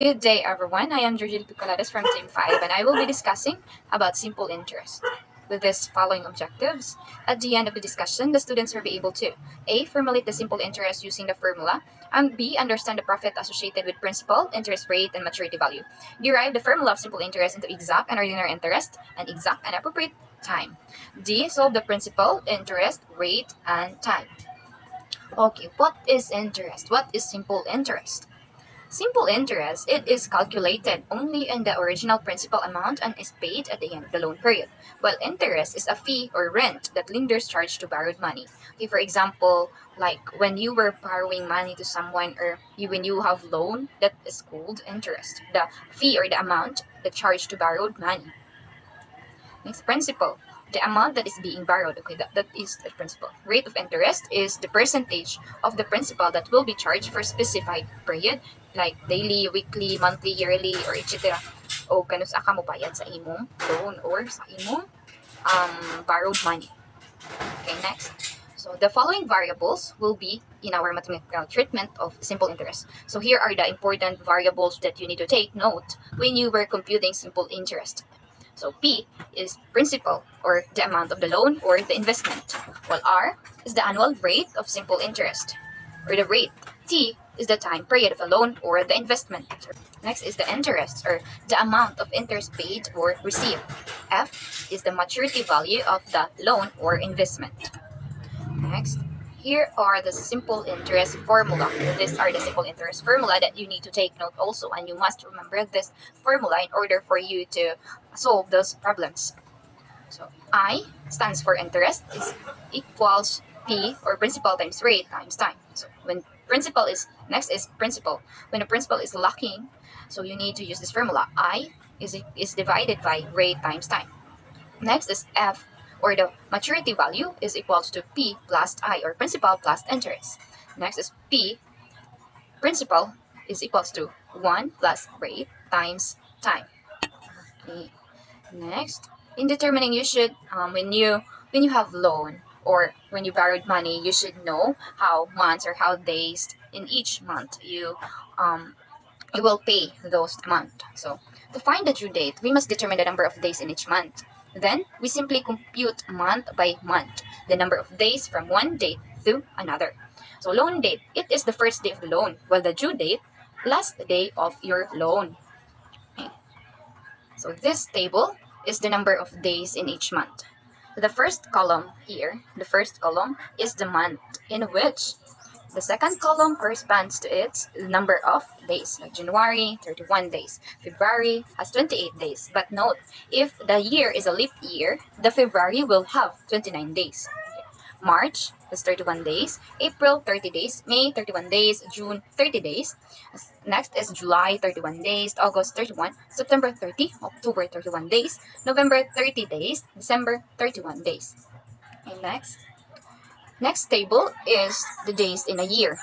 Good day, everyone. I am Georgine Picolades from Team 5, and I will be discussing about simple interest. With these following objectives, at the end of the discussion, the students will be able to A. Formulate the simple interest using the formula, and B. Understand the profit associated with principal, interest rate, and maturity value. Derive the formula of simple interest into exact and ordinary interest, and exact and appropriate time. D. Solve the principal, interest, rate, and time. Okay, what is interest? What is simple interest? Simple interest, it is calculated only in the original principal amount and is paid at the end of the loan period, while interest is a fee or rent that lenders charge to borrowed money. Okay, for example, like when you were borrowing money to someone or when you have loan, that is called interest. The fee or the amount that charged to borrowed money. Next, principal. The amount that is being borrowed, okay, that is the principal. Rate of interest is the percentage of the principal that will be charged for specified period, like daily, weekly, monthly, yearly, or etc. O kano sa ka mo bayad sa imong loan or sa imong borrowed money. Okay, next. So the following variables will be in our mathematical treatment of simple interest. So here are the important variables that you need to take note when you were computing simple interest. So P is principal, or the amount of the loan or the investment, while R is the annual rate of simple interest, or the rate. T is the time period of the loan or the investment. Next is the interest, or the amount of interest paid or received. F is the maturity value of the loan or investment. Next, here are the simple interest formula. These are the simple interest formula that you need to take note also, and you must remember this formula in order for you to solve those problems. So I stands for interest is equals P, or principal times rate times time. So when principal is next is principal. When the principal is lacking, so you need to use this formula. I is divided by rate times time. Next is F, or the maturity value, is equals to P plus I, or principal plus interest. Next is P, principal, is equals to 1 plus rate times time. Okay. Next, in determining, you should when you have loan or when you borrowed money, you should know how months or how days in each month you will pay those amount. So to find the due date, we must determine the number of days in each month. Then we simply compute month by month the number of days from one date to another. So loan date, it is the first day of the loan, while the due date, last day of your loan. Okay. So this table is the number of days in each month. The first column here, the first column is the month in which the second column corresponds to its number of days. Like January, 31 days. February has 28 days. But note, if the year is a leap year, the February will have 29 days. March has 31 days. April, 30 days. May, 31 days. June, 30 days. Next is July, 31 days. August, 31. September, 30. October, 31 days. November, 30 days. December, 31 days. And next table is the days in a year.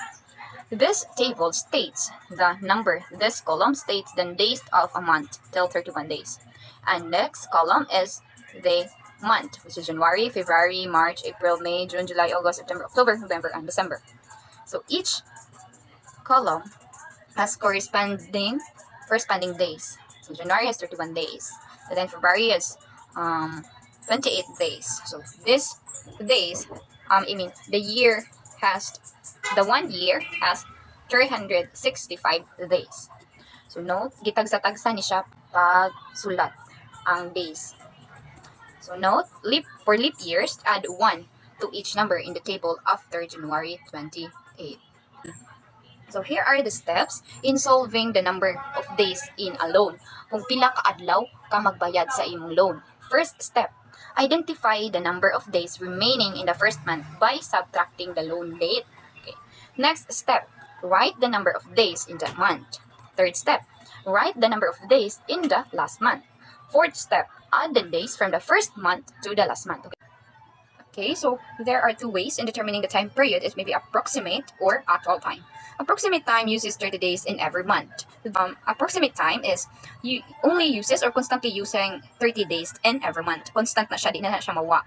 This table states the number, this column states the days of a month till 31 days. And next column is the month, which is January, February, March, April, May, June, July, August, September, October, November, and December. So each column has corresponding days. So January has 31 days. And then February has 28 days. So this days, the year has, the 1 year has 365 days. So note, gitagsa-tagsa ni siya pag sulat ang days. So note, for leap years, add 1 to each number in the table after January 28. So here are the steps in solving the number of days in a loan. Kung pila ka adlaw ka magbayad sa imong loan. First step, identify the number of days remaining in the first month by subtracting the loan date. Okay. Next step, write the number of days in that month. Third step, write the number of days in the last month. Fourth step, add the days from the first month to the last month. Okay, so there are two ways in determining the time period. It may be approximate or actual time. Approximate time uses 30 days in every month. Approximate time is only uses or constantly using 30 days in every month. Constant na siya, di na siya mawa.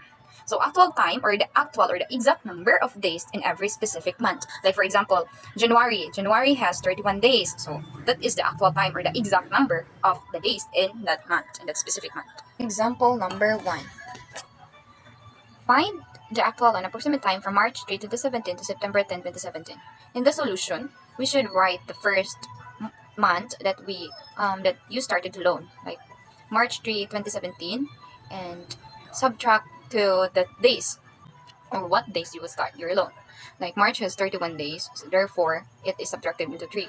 So actual time, or the actual or the exact number of days in every specific month. Like for example, January has 31 days. So that is the actual time or the exact number of the days in that month, in that specific month. Example number 1. Find the actual and approximate time from March 3, 2017 to September 10, 2017. In the solution, we should write the first month that you started to loan, like March 3, 2017, and subtract to the days or what days you will start your loan. Like March has 31 days, so therefore it is subtracted into 3.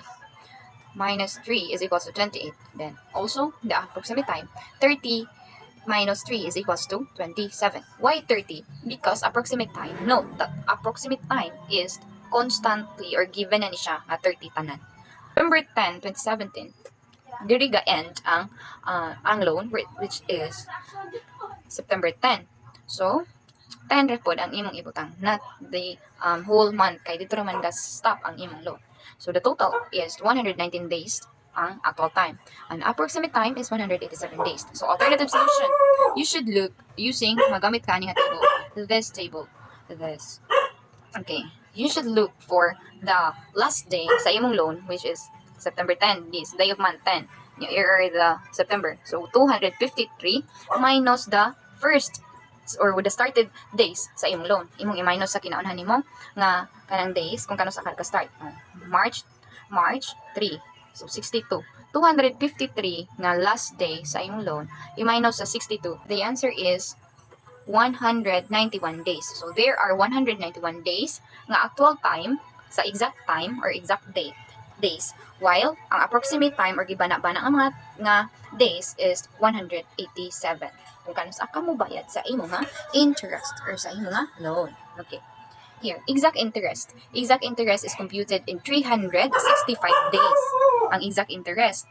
Minus 3 is equals to 28. Then also the approximate time, 30 minus 3 is equals to 27. Why 30? Because approximate time. Note that approximate time is constantly or given na ni siya nga 30 tanan. November 10, 2017, diri ga end ang loan, which is September 10. So 10 repod ang imong ibutang, not the whole month, kay dito naman stop ang imong loan. So the total is 119 days ang actual time. An approximate time is 187 days. So alternative solution, you should look using magamit ka niya table. This table. This. Okay. You should look for the last day sa imong loan, which is September 10, this day of month 10. Here the September. So 253 minus the first or with the started days sa imong loan. Imong i-minus sa kinaunhan nimo nga kanang days kung kano sa ka start. March 3. So 62. 253 na last day sa imong loan, i-minus sa 62. The answer is 191 days. So there are 191 days nga actual time sa exact time or exact days, while ang approximate time or gibana-bana ang mga nga days is 187. Kung kano sa ka mo bayad sa imo nga interest or sa imo nga loan. Okay. Here, exact interest. Exact interest is computed in 365 days. Ang exact interest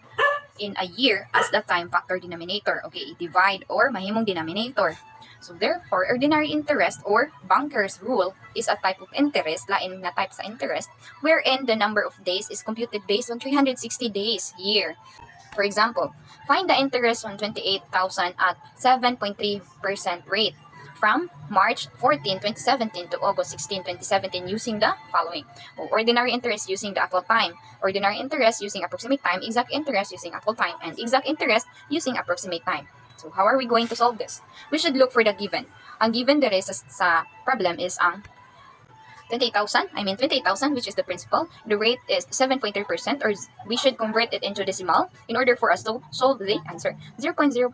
in a year as the time factor denominator. Okay, divide or mahimong denominator. So therefore, ordinary interest or banker's rule is a type of interest, lain na type sa interest, wherein the number of days is computed based on 360 days year. For example, find the interest on 28,000 at 7.3% rate from March 14, 2017 to August 16, 2017 using the following. Ordinary interest using the actual time, ordinary interest using approximate time, exact interest using actual time, and exact interest using approximate time. So how are we going to solve this? We should look for the given. Ang given there is sa problem is ang 28,000, which is the principal. The rate is 7.3%, or we should convert it into decimal in order for us to solve the answer. 0.0073.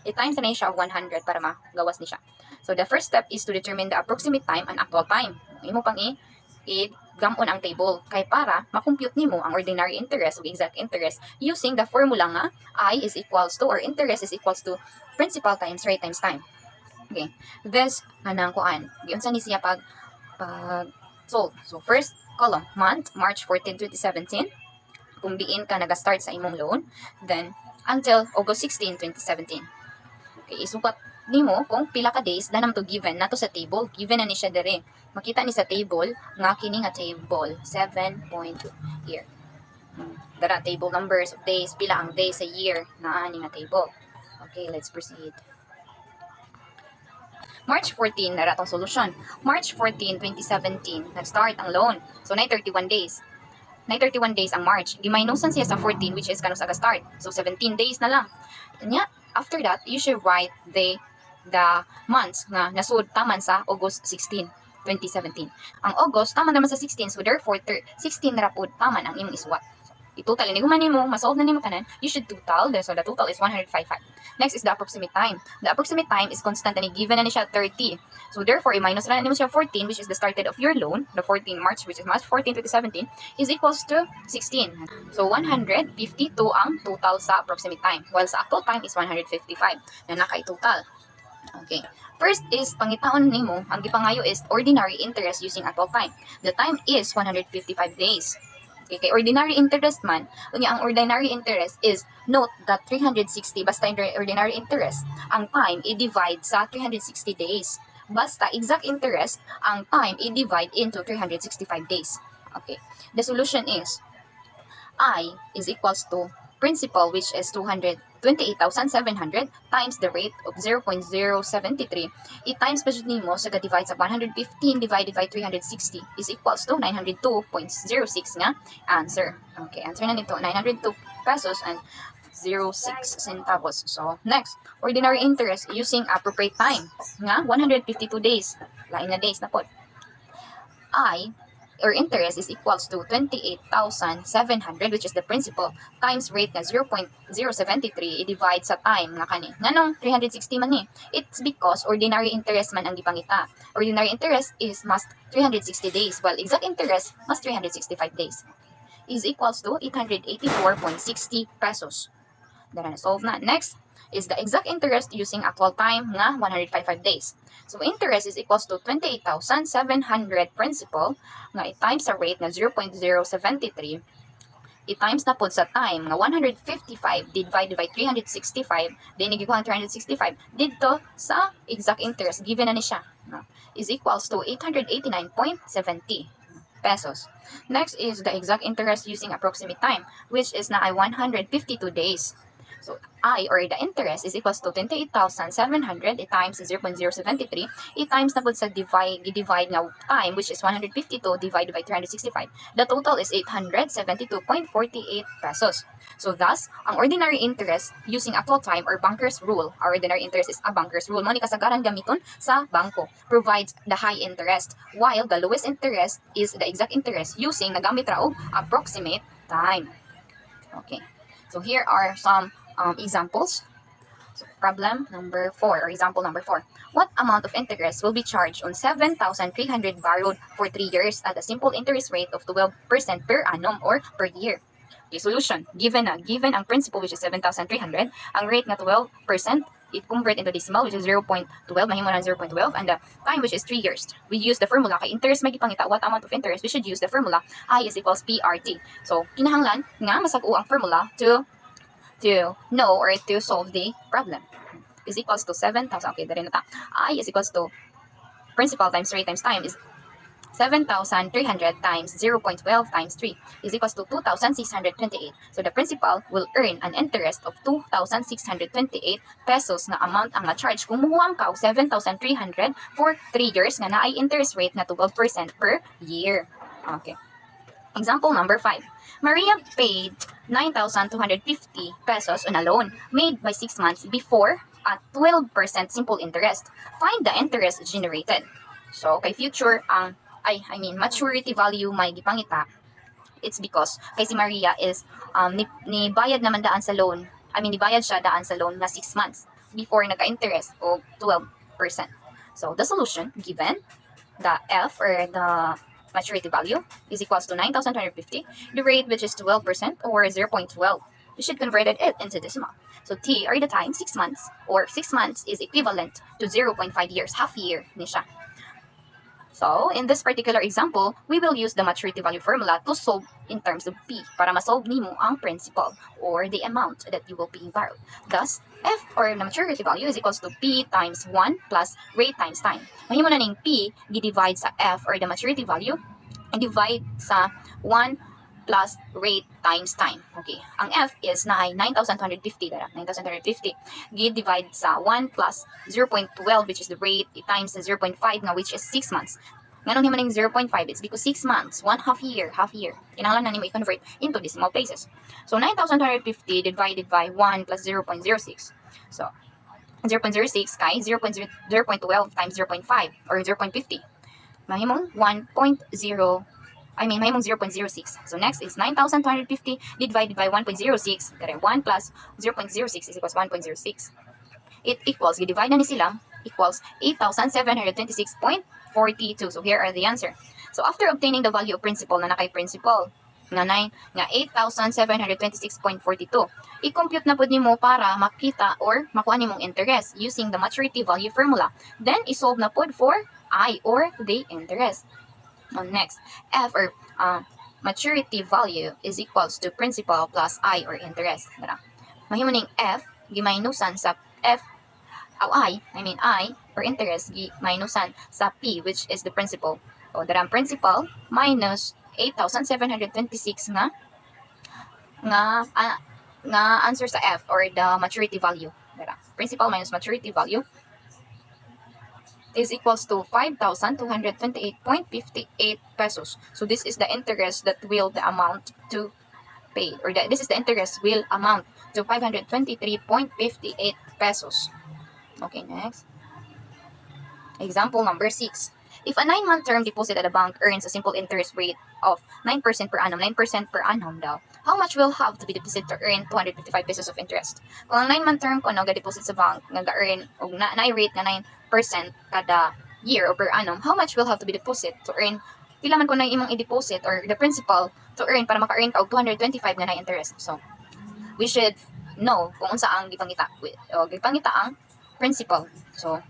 I-times na siya 100 para magawas ni siya. So the first step is to determine the approximate time and actual time. Imo pang i-gamon ang table kay para makompute nimo ang ordinary interest o exact interest using the formula nga I is equals to, or interest is equals to, principal times rate times time. Okay. This anang kuan. Giunsa ni siya pag solve. So first column, month, March 14, 2017. Kung diin ka naga-start sa imong loan, then until August 16, 2017. Okay, isukat nimo kung pila ka days na naman to given nato sa table. Given na ni siya dere. Makita ni sa table nga kini nga table 7.2 here. Dara table numbers of days, pila ang days sa year na ani nga table. Okay, let's proceed. March 14, nara tong solution. March 14, 2017, nag-start ang loan. So, 931 days. 931 days ang March. Giminusan siya sa 14, which is kanus aga start. So, 17 days na lang. Kanya, after that, you should write the months nga nasud taman sa August 16, 2017. Ang August, taman naman sa 16. So, therefore, 16 na rapod taman ang imong iswat. I-total, ini guman nimo, masolve na nimo tanan, you should total. So, the total is 155. Next is the approximate time. The approximate time is constant and given na ni siya 30. So, therefore, i-minus na nimo siya 14, which is the start date of your loan, the 14 March, which is March 14, 2017, is equals to 16. So, 152 ang total sa approximate time, while sa actual time is 155 na naka-total. Okay. First is, pangitaon nimo, ang gipangayo is ordinary interest using actual time. The time is 155 days. Okay, ordinary interest man, unya ang ordinary interest is, note that 360, basta ordinary interest, ang time i-divide sa 360 days. Basta exact interest, ang time i-divide into 365 days. Okay, the solution is, I is equals to principal, which is 253, 28,700 times the rate of 0.073. I-times pa dyan mo sa divide sa 115 divided by 360 is equals to 902.06 nga answer. Okay, answer na nito, 902 pesos and 06 centavos. So, next, ordinary interest using appropriate time nga 152 days. Lain na days na po. Or interest is equals to 28,700, which is the principal, times rate na 0.073 i-divide sa time nga kani. Nganong 360 man ni? It's because ordinary interest man ang gipangita. Ordinary interest is must 360 days, while exact interest must 365 days. Is equals to 884.60 pesos. Dara na solve na. Next is the exact interest using actual time nga 155 days. So interest is equals to 28,700 principal nga i-times sa rate nga 0.073 i-times na po sa time nga 155 divided by 365 then nagikuha 365 dito sa exact interest given na ni siya is equals to 889.70 pesos. Next is the exact interest using approximate time, which is na ay 152 days. So, I or the interest is equals to 28,700 times 0.073 times na po sa divide na time, which is 152 divided by 365. The total is 872.48 pesos. So, thus, ang ordinary interest using actual time or banker's rule, our ordinary interest is a banker's rule, mo ni kasagaran gamiton sa bangko, provides the high interest, while the lowest interest is the exact interest using nagamit ra og approximate time. Okay. So, here are some examples. So, problem number 4 or example number 4. What amount of interest will be charged on 7,300 borrowed for 3 years at a simple interest rate of 12% per annum or per year? Okay, solution. Given ang principal which is 7,300, ang rate na 12%, it convert into decimal which is 0.12, mahimo na 0.12, and the time which is 3 years. We use the formula kay interest may gipangita what amount of interest, we should use the formula I is equals PRT. So, kinahanglan nga masag-o ang formula to know or to solve the problem. Is equals to 7,000. Okay, dari na ta. I is equals to principal times rate times time is 7,300 times 0.12 times 3 is equals to 2,628. So the principal will earn an interest of 2,628 pesos na amount ang na-charge kung muhuam ka og 7,300 for 3 years nga naay interest rate na 12% per year. Okay. Example number 5. Maria paid 9,250 pesos on a loan made by 6 months before at 12% simple interest. Find the interest generated. So, kay future ang maturity value may gipangita. It's because kay si Maria is ni bayad naman daan sa loan. Nibayad siya daan sa loan na 6 months before nagka-interest o 12%. So, the solution given the F or the maturity value is equals to 9,250, the rate which is 12% or 0.12. We should convert it into decimal. So T or the time 6 months or 6 months is equivalent to 0.5 years, half year ni siya. So in this particular example, we will use the maturity value formula to solve in terms of P para ma-solve nimo ang principal or the amount that you will be borrowed. Thus, F or the maturity value is equals to P times 1 plus rate times time. Mahimo na ning P gi-divide sa F or the maturity value and divide sa 1 plus rate times time. Okay. Ang F is na ay 9,250 dara. 9,250 gi-divide sa 1 plus 0.12 which is the rate times sa 0.5 nga which is 6 months. Nganon himo ning 0.5, it's because 6 months, 1 half year. Kinahanglan na nimo i-convert into decimal places. So 9,250 divided by 1 plus 0.06. So 0.06 kay 0.12 times 0.5 or 0.50. Mahimong 1.0 mahimong 0.06. So next is 9,250 divided by 1.06. Kaya 1 plus 0.06 is equals 1.06. It equals, i-divide na ni sila, equals 8,726.42. So here are the answer. So after obtaining the value of principal na nakay principal, nga 8,726.42, i-compute na po nimo para makita or makuha nimong interest using the maturity value formula. Then, isolve na po for I or the interest. Next, F or maturity value is equals to principal plus I or interest. Mahimo ning F gi-minusan sa F I or interest gi-minusan sa P which is the principal. O darang principal minus 8,726 nga na answer sa F or the maturity value. Principal minus maturity value is equals to 5,228.58 pesos. So this is the interest that will the amount to pay, or this is the interest will amount to 523.58 pesos. Okay, next. Example number 6. If a 9-month term deposit at a bank earns a simple interest rate of 9% per annum, 9% per annum daw, how much will have to be deposited to earn 255 pesos of interest? Kung ang 9-month term ko nag-deposit sa bank, nag-earn, o na-rate na 9% kada year or per annum, how much will have to be deposit to earn, pila man ko na imong i-deposit or the principal to earn para maka-earn ka og 225 na interest. So, we should know kung unsa ang gipangita o gipangita ang principal. So,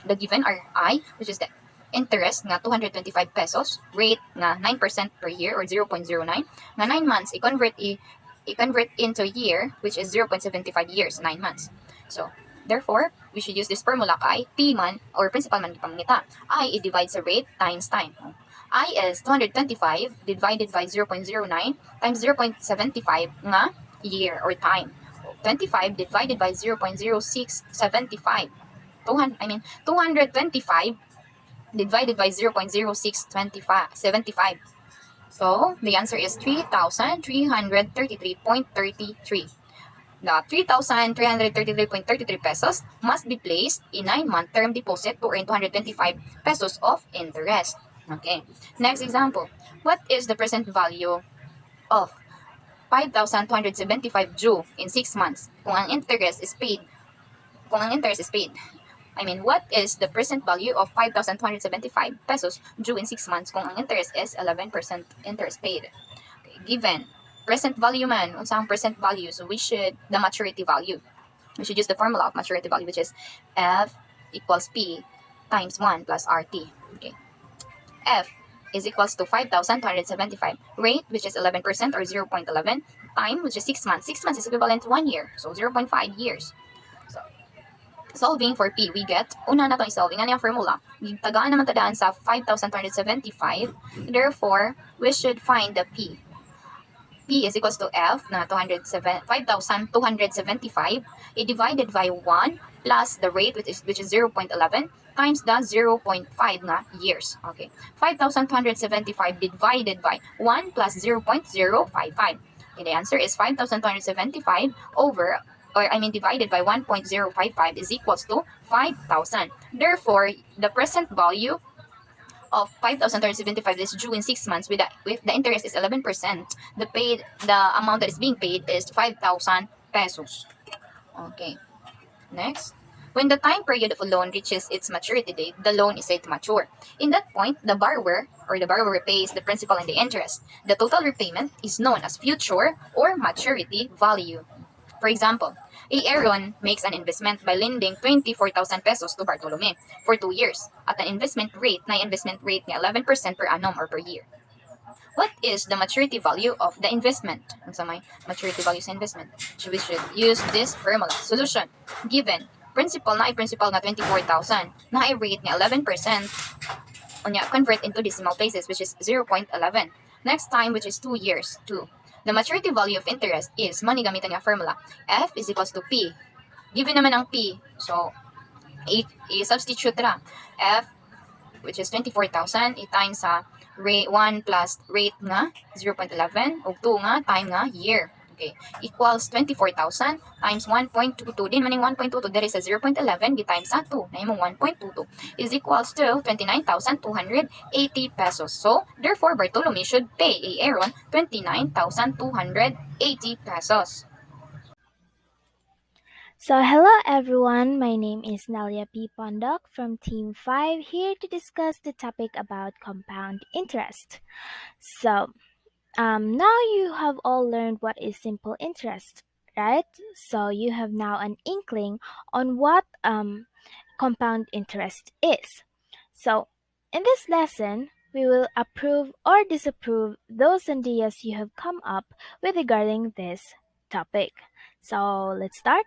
the given are I, which is the interest nga 225 pesos, rate nga 9% per year or 0.09, nga 9 months i-convert into year, which is 0.75 years, 9 months. So, therefore, we should use this formula kay P man or principal man gipangita. I divide sa rate times time. I is 225 divided by 0.09 times 0.75 nga year or time. 25 divided by 0.0675. 225 divided by 0.0675. So, the answer is 3,333.33. The 3,333.33 pesos must be placed in 9-month term deposit to earn 225 pesos of interest. Okay. Next example. What is the present value of 5,275 due in 6 months kung ang interest is paid? What is the present value of 5,275 pesos due in 6 months kung ang interest is 11% interest paid? Okay, given present value man, unsa ang present value? So we should, the maturity value. We should use the formula of maturity value, which is F equals P times 1 plus RT. Okay. F is equals to 5,275. Rate, which is 11% or 0.11. Time, which is 6 months. 6 months is equivalent to 1 year. So 0.5 years. So, solving for P, we get, una na itong solving, ano yung formula? Tagaan naman tadaan sa 5,275. Therefore, we should find the P. P is equals to F na 5,275 divided by 1 plus the rate, which is 0.11 times the 0.5 na years. Okay. 5,275 divided by 1 plus 0.055. Okay, the answer is 5,275 divided by 1.055 is equals to 5,000. Therefore, the present value of 5,375 is due in 6 months with the interest is 11%. The amount that is being paid is 5,000 pesos. Okay. Next. When the time period of a loan reaches its maturity date, the loan is said to mature. In that point, the borrower repays the principal and the interest. The total repayment is known as future or maturity value. For example, Aaron makes an investment by lending 24,000 pesos to Bartolome for 2 years at an investment rate na 11% per annum or per year. What is the maturity value of the investment? Ano may maturity value sa investment? So we should use this formula. Solution. Given. Principal na principal na 24,000. Na rate na 11%. Convert into decimal places, which is 0.11. Next time, which is 2 years. 2. The maturity value of interest is, gamitan niya formula. F is equals to P. Given naman ang P. So, i-substitute na. F, which is 24,000, i-times sa rate 1 plus rate nga 0.11 o 2 nga time nga year. Okay, equals 24,000 times 1.22. Din maning 1.22 there is a 0.11 times sa 2 na imong 1.22 is equals to 29,280 pesos. So, therefore, Bartolome should pay Aaron 29,280 pesos. So, hello everyone, my name is Nelia P. Pondok from Team 5 here to discuss the topic about compound interest. So, now you have all learned what is simple interest, right? So, you have now an inkling on what compound interest is. So, in this lesson, we will approve or disapprove those ideas you have come up with regarding this topic. So, let's start.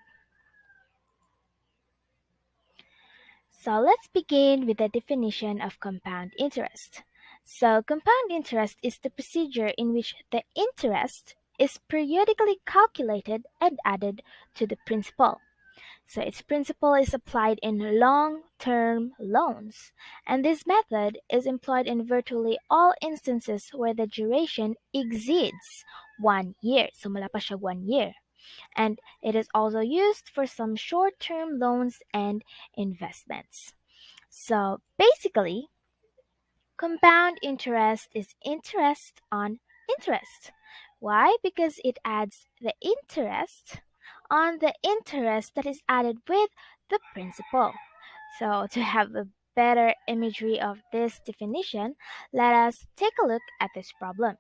So let's begin with the definition of compound interest. So compound interest is the procedure in which the interest is periodically calculated and added to the principal. So its principal is applied in long-term loans, and this method is employed in virtually all instances where the duration exceeds 1 year. So wala pa siya 1 year. And it is also used for some short-term loans and investments. So basically, compound interest is interest on interest. Why? Because it adds the interest on the interest that is added with the principal. So, to have a better imagery of this definition, let us take a look at this problem.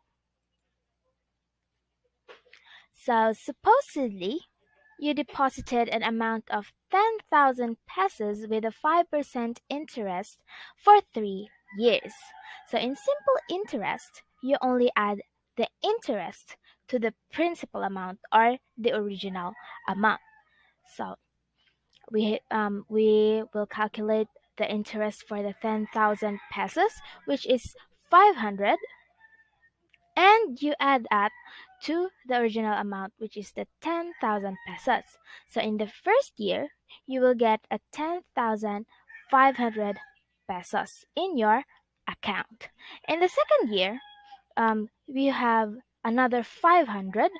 So, supposedly, you deposited an amount of 10,000 pesos with a 5% interest for 3 years. So in simple interest, you only add the interest to the principal amount or the original amount. So we will calculate the interest for the 10,000 pesos, which is 500, and you add that to the original amount, which is the 10,000 pesos. So in the first year, you will get a 10,500 pesos in your account. In the second year, we have another 500,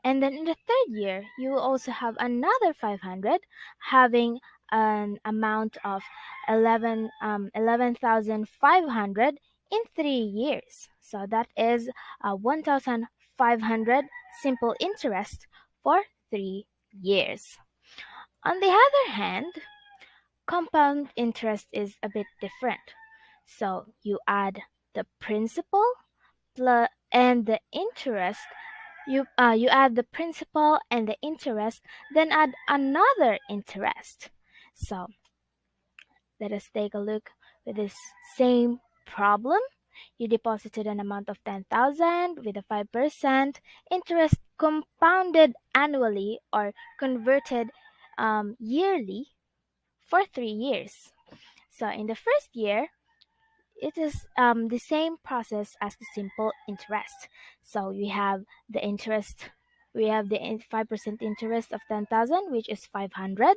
and then in the third year, you will also have another 500, having an amount of 11,500 in 3 years. So that is 1,500 simple interest for 3 years. On the other hand, compound interest is a bit different. So you add the principal and the interest. You add the principal and the interest, then add another interest. So let us take a look with this same problem. You deposited an amount of 10,000 with a 5% interest compounded annually or converted yearly for 3 years. So in the first year, it is the same process as the simple interest. So we have the 5% interest of 10,000, which is 500.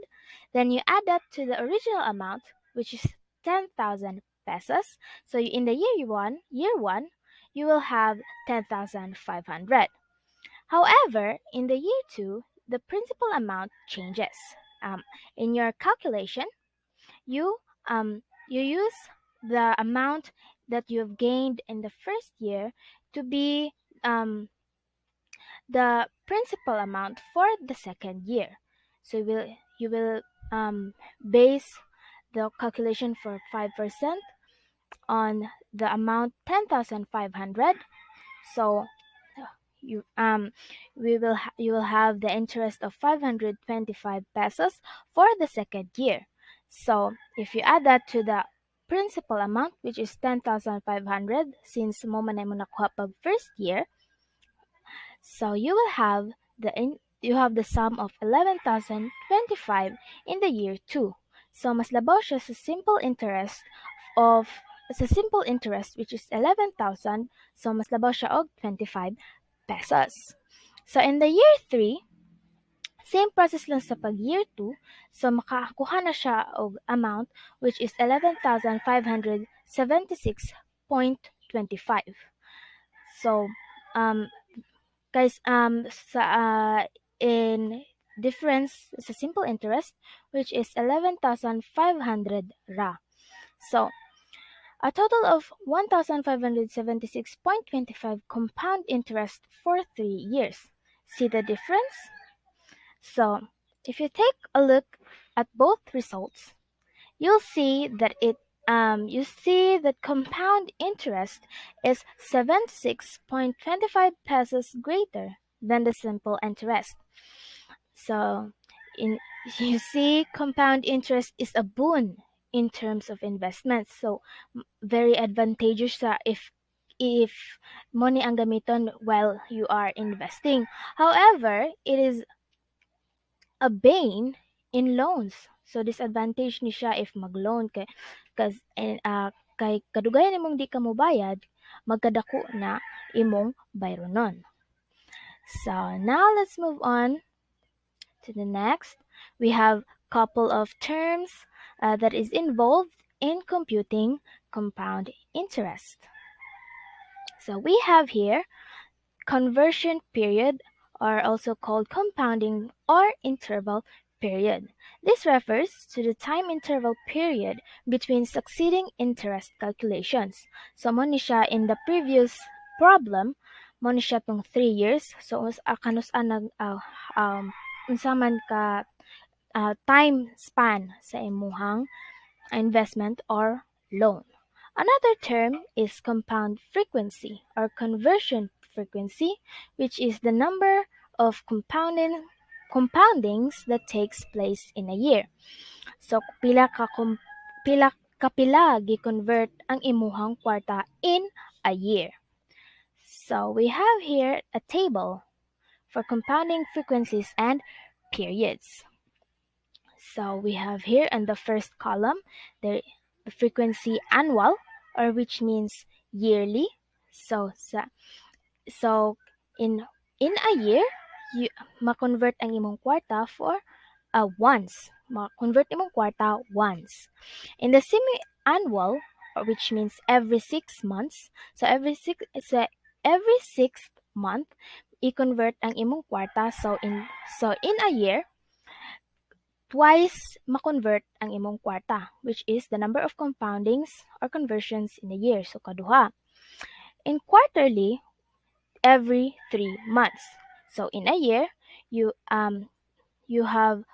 Then you add that to the original amount, which is 10,000 pesos. So in the year one, you will have 10,500. However, in the year two, the principal amount changes. In your calculation, you you use the amount that you've gained in the first year to be the principal amount for the second year. So you will base the calculation for 5% on the amount 10,500. So you you will have the interest of 525 pesos for the second year. So if you add that to the principal amount, which is 10,500, since mo man ay mo nakuha pag first year, so you have the sum of 11,025 in the year 2. So mas labaw siya sa simple interest, which is 11,000. So mas labaw siya og 25 pesos. So in the year 3, same process lang sa pag year 2. So makakuha na siya og amount, which is 11,576.25. So guys, in difference sa simple interest, which is 11,500 ra. So a total of 1,576.25 compound interest for 3 years. See the difference? So if you take a look at both results, you'll see that compound interest is 76.25 pesos greater than the simple interest. So you see, compound interest is a boon in terms of investments. So very advantageous sa if money ang gamiton while you are investing. However, it is a bane in loans. So disadvantage ni siya if mag-loan kay kay kadugayan imong di ka mobayad, magkadako na imong bayronon. So now let's move on to the next. We have couple of terms that is involved in computing compound interest. So we have here conversion period, are also called compounding or interval period. This refers to the time interval period between succeeding interest calculations. So mo ni siya in the previous problem, mo ni siya tong 3 years. So kanus anag unsa man ka time span sa imuhang investment or loan. Another term is compound frequency or conversion frequency, which is the number of compoundings that takes place in a year. So pila kapila gi-convert ang imuhang kwarta in a year. So we have here a table for compounding frequencies and periods. So we have here in the first column the frequency annual, or which means yearly. So in a year, you ma-convert ang imong kwarta for once. Ma-convert imong kwarta once. In the semi-annual, or which means every 6 months, every sixth month, i-convert ang imong kwarta. So in a year, twice ma-convert ang imong kwarta, which is the number of compoundings or conversions in a year. So kaduha. In quarterly, every 3 months. So in a year, you have you have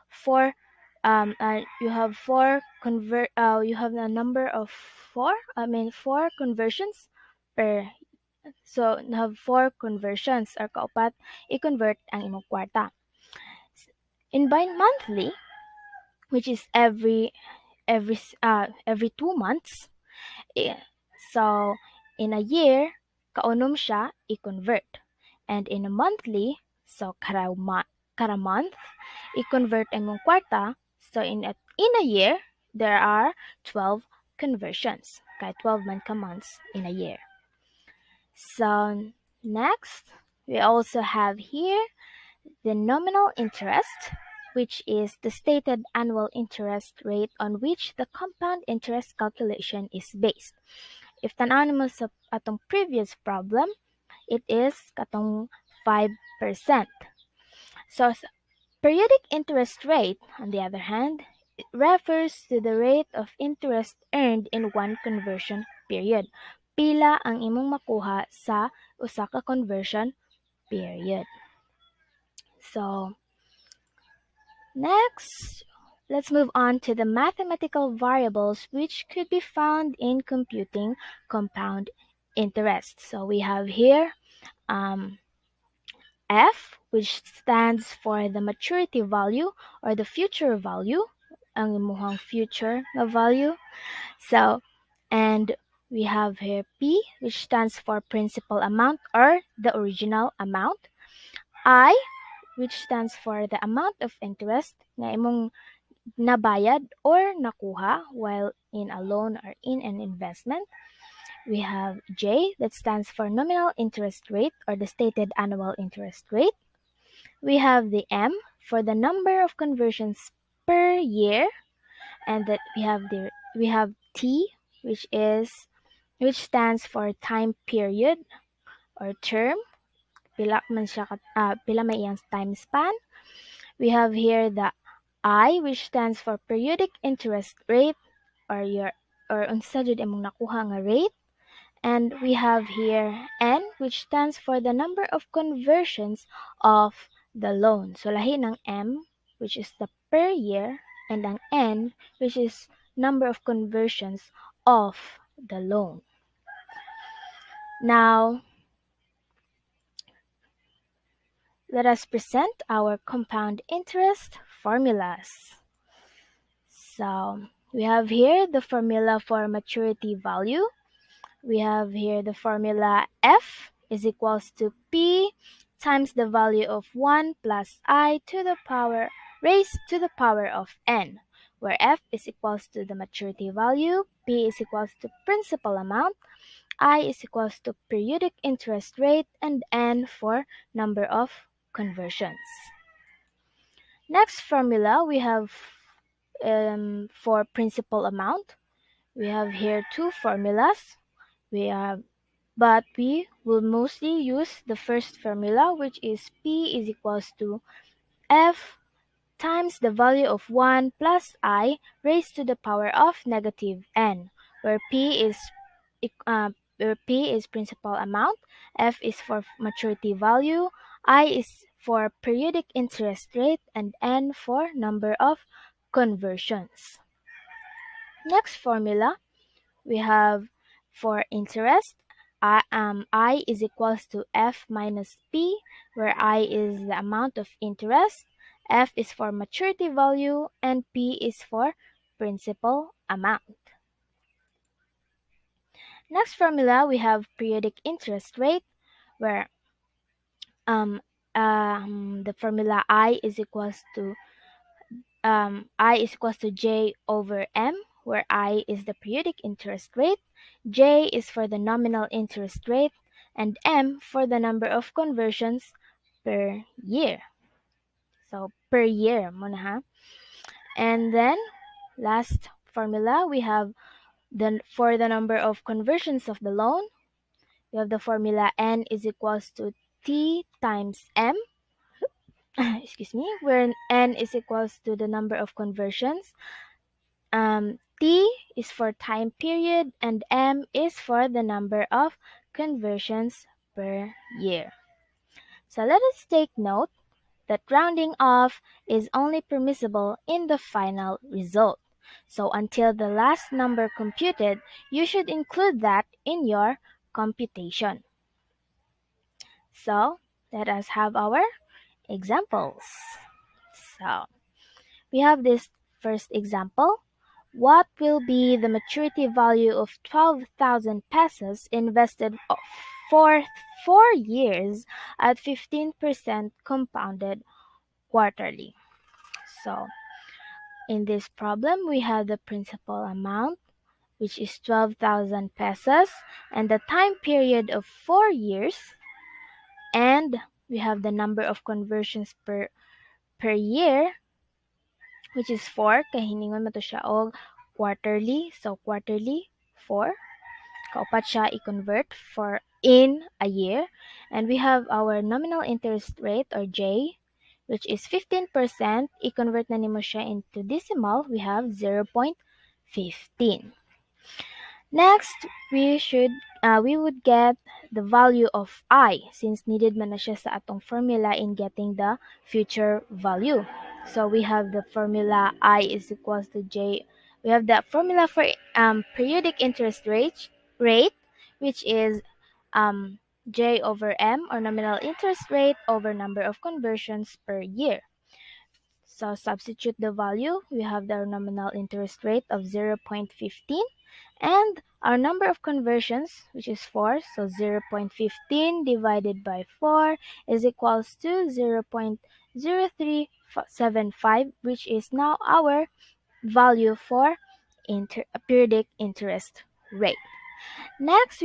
a number of four conversions per. So you have four conversions or kaupat i-convert ang imong kwarta. In by monthly, which is every 2 months. So in a year, kaunom siya i-convert. And in a monthly, so kara month, i-convert ang mong kwarta. So in a year, there are 12 conversions. Kaya 12 man ka months in a year. So next, we also have here the nominal interest, which is the stated annual interest rate on which the compound interest calculation is based. If tanaw mo sa atong previous problem, it is katong 5%. So periodic interest rate, on the other hand, it refers to the rate of interest earned in one conversion period. Pila ang imong makuha sa usa ka conversion period. So next, let's move on to the mathematical variables which could be found in computing compound interest. So we have here F, which stands for the maturity value or the future value, ang imuhang future na value. So, and we have here P, which stands for principal amount or the original amount. I, which stands for the amount of interest na imong nabayad or nakuha while in a loan or in an investment. We have J, that stands for nominal interest rate or the stated annual interest rate. We have the M for the number of conversions per year, and that we have T, which stands for time period or term. Pila may iyang time span. We have here the I, which stands for periodic interest rate or unsa jud imong nakuha nga rate. And we have here N, which stands for the number of conversions of the loan. So lahi ng M, which is the per year, and ang N, which is number of conversions of the loan. Now, let us present our compound interest formulas. So we have here the formula for maturity value. We have here the formula F is equals to P times the value of 1 plus I to the power raised to the power of N, where F is equals to the maturity value, P is equals to principal amount, I is equals to periodic interest rate, and N for number of conversions. Next formula we have for principal amount. We have here two formulas. We have, but we will mostly use the first formula, which is P is equals to F times the value of 1 plus I raised to the power of negative n, where P is principal amount, F is for maturity value, I is for periodic interest rate, and N for number of conversions. Next formula we have for interest, I is equals to F minus P, where I is the amount of interest, F is for maturity value, and P is for principal amount. Next formula, we have periodic interest rate, where the formula I is equals to J over M, where I is the periodic interest rate, J is for the nominal interest rate, and M for the number of conversions per year. So per year muna ha. And then last formula we have for the number of conversions of the loan, we have the formula N is equals to T times M. Excuse me, where N is equals to the number of conversions. T is for time period, and M is for the number of conversions per year. So let us take note that rounding off is only permissible in the final result. So until the last number computed, you should include that in your computation. So let us have our examples. So we have this first example. What will be the maturity value of 12,000 pesos invested for 4 years at 15% compounded quarterly? So in this problem, we have the principal amount, which is 12,000 pesos, and the time period of 4 years, and we have the number of conversions per year, which is 4. Kahiningon mo to siya og quarterly. So quarterly, 4. Kaupat siya i-convert for in a year. And we have our nominal interest rate, or J, which is 15%. I-convert na nimo siya into decimal. We have 0.15. Next, we would get the value of I, since needed man na siya sa atong formula in getting the future value. So we have the formula I is equals to J. We have the formula for periodic interest rate, which is J over M, or nominal interest rate, over number of conversions per year. So substitute the value. We have the nominal interest rate of 0.15, and our number of conversions, which is 4. So 0.15 divided by 4 is equals to 0.0375, which is now our value for periodic interest rate. Next,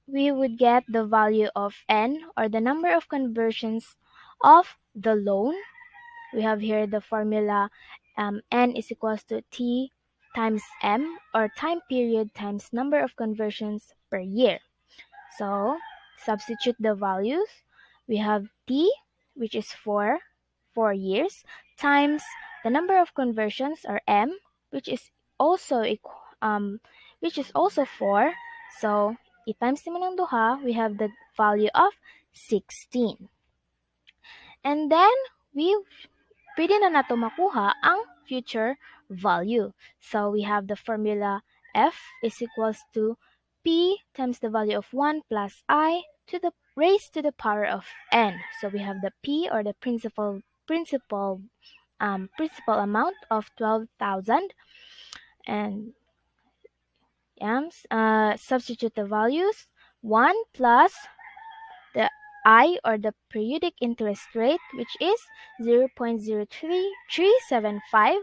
we would get the value of N, or the number of conversions of the loan. We have here the formula N is equals to T times M, or time period times number of conversions per year. So substitute the values. We have T, which is 4 years, times the number of conversions, or M, which is also 4. So i-times naman ng duha, we have the value of 16. And then pwede na nato makuha ang future value. So we have the formula F is equals to P times the value of 1 plus I to the raised to the power of N. So we have the P, or the principal amount of 12,000, and substitute the values. 1 plus the I, or the periodic interest rate, which is 0.03375,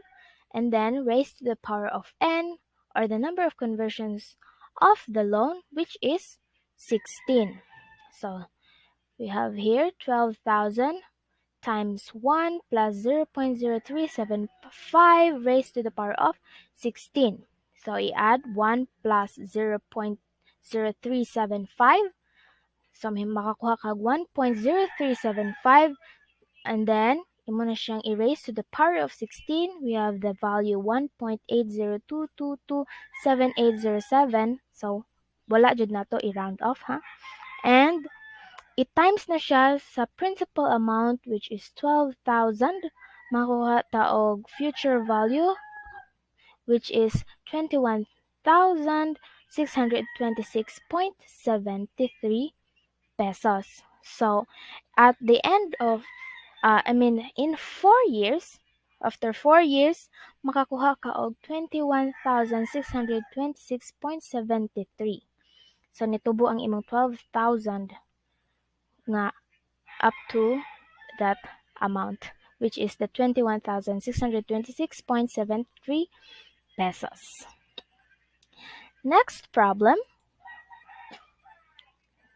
and then raised to the power of N, or the number of conversions of the loan, which is 16. So we have here 12,000 times 1 plus 0.0375 raised to the power of 16. So I add 1 plus 0.0375. So may makakuha kag 1.0375, and then imo na siyang erase to the power of 16. We have the value 1.802227807. So wala jud nato i-round off ha. And i-times na siya sa principal amount, which is 12,000. Makuha ta og future value, which is 21,626.73 pesos. So at the end of, in 4 years, after 4 years, makakuha ka og 21,626.73. So nitubo ang imong 12,000 nga up to that amount, which is the 21,626.73 pesos. Next problem.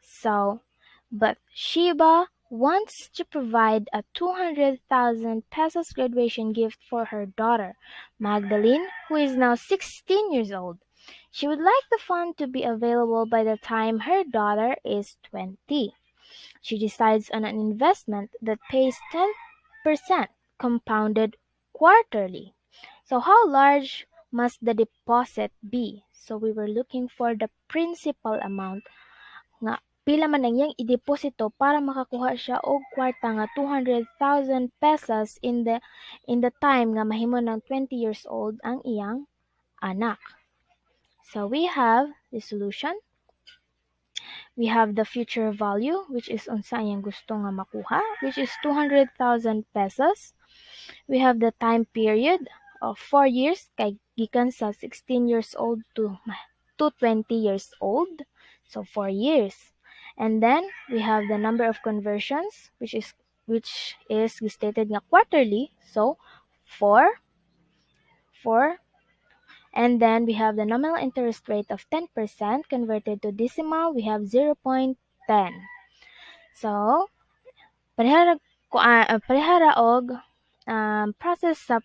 So, but Sheba wants to provide a 200,000 pesos graduation gift for her daughter, Magdalene, who is now 16 years old. She would like the fund to be available by the time her daughter is 20. She decides on an investment that pays 10% compounded quarterly. So how large must the deposit be? So we were looking for the principal amount nga pila man ang iyang ideposito para makakuha siya og kwarta nga 200,000 pesos in the time nga mahimo ng 20 years old ang iyang anak. So we have the solution. We have the future value, which is unsa iyang gusto nga makuha, which is 200,000 pesos. We have the time period of 4 years, kay gikan sa 16 years old to 20 years old. So 4 years. And then we have the number of conversions, which is stated nga quarterly. So 4. And then we have the nominal interest rate of 10% converted to decimal. We have 0.10. So parehara og process sa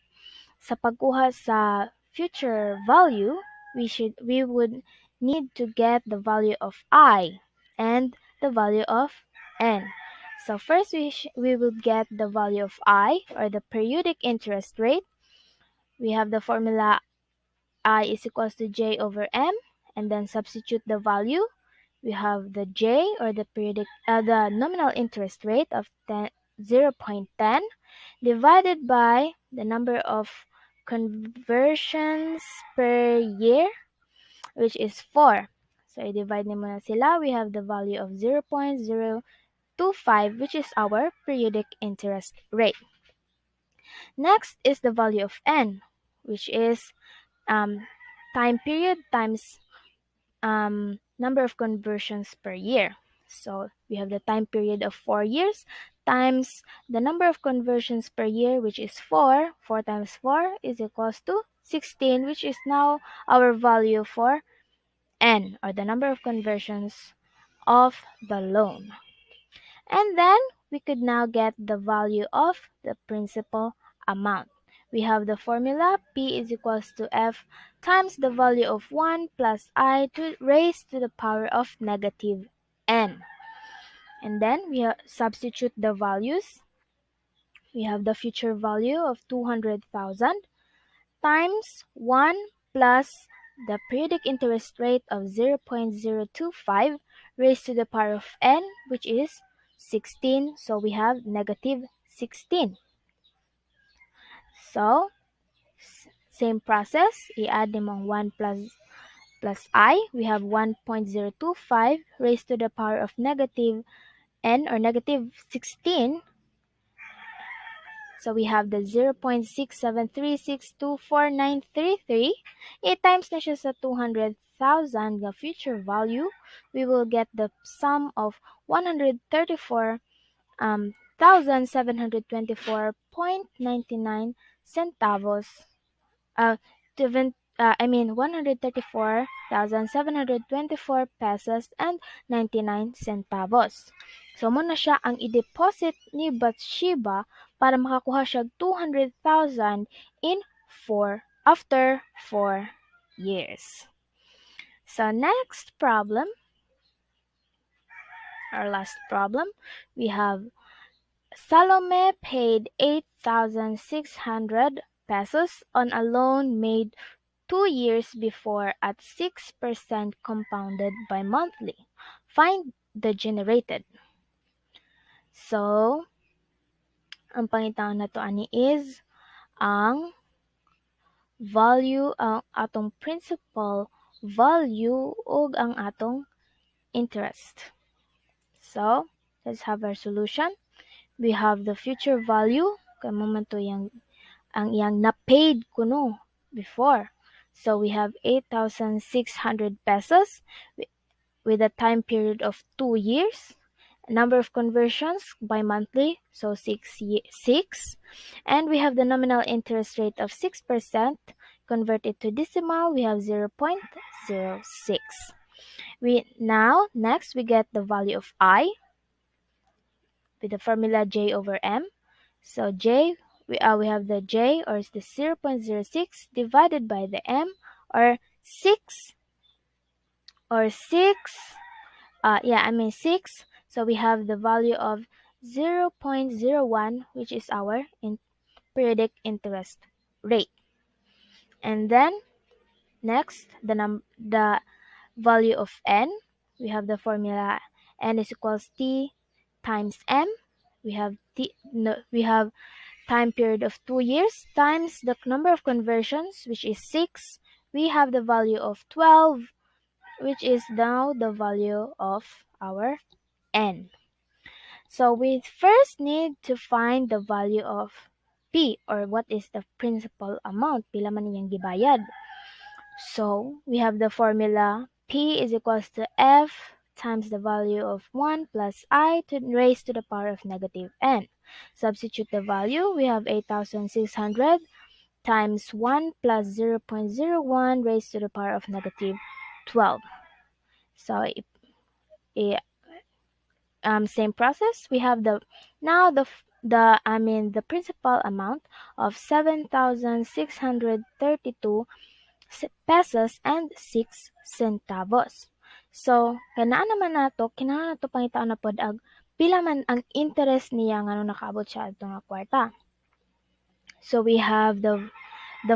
pagkuha sa future value, we would need to get the value of I and the value of N. So first we will get the value of I, or the periodic interest rate. We have the formula I is equals to J over M, and then substitute the value. We have the J, or the nominal interest rate of 0.10 divided by the number of conversions per year, which is 4. So i-divide nimo na sila. We have the value of 0.025, which is our periodic interest rate. Next is the value of N, which is time period times number of conversions per year. So we have the time period of 4 years times the number of conversions per year, which is 4. 4 times 4 is equals to 16, which is now our value for N, or the number of conversions of the loan. And then we could now get the value of the principal amount. We have the formula P is equals to F times the value of 1 plus I raised to the power of negative N. And then we substitute the values. We have the future value of 200,000 times 1 plus the periodic interest rate of 0.025 raised to the power of N, which is 16. So we have negative 16. So same process, i-add nimong 1 plus I. We have 1.025 raised to the power of negative N, or negative 16. So we have the 0.673624933. I-times na siya sa 200,000 nga future value. We will get the sum of 134,724.99 centavos. 134,724 pesos and 99 centavos. So mo na siya ang i-deposit ni Bathsheba para makakuha siya 200,000 in 4 after 4 years. So next problem, our last problem, we have Salome paid 8,600 pesos on a loan made 2 years before at 6% compounded by monthly. Find the generated. So, ang pangitaon na to ani is ang value, ang atong principal value ug ang atong interest. So, let's have our solution. We have the future value kay mo man to ang iyang na-paid kuno before. So we have 8,600 pesos with a time period of 2 years. Number of conversions bi-monthly, so 6. And we have the nominal interest rate of 6%. Converted to decimal, we have 0.06. Next, we get the value of I with the formula J over M. So J, we have the J, or is the 0.06 divided by the M, or 6, or 6, 6. So we have the value of 0.01, which is our periodic interest rate. And then next, the value of N, we have the formula N is equals T times M. We have time period of 2 years times the number of conversions, which is 6. We have the value of 12, which is now the value of our N. So we first need to find the value of P, or what is the principal amount, pila man niyang gibayad. So we have the formula P is equals to F times the value of 1 plus I raised to the power of negative N. Substitute the value, we have 8,600 times 1 plus 0.01 raised to the power of negative 12. So same process. We have the principal amount of 7,632 pesos and 6 centavos. So, kinahanglan nato pangitaon na pod ag pila man ang interest niya ngano nakaabot siya adto nga kwarta. So we have the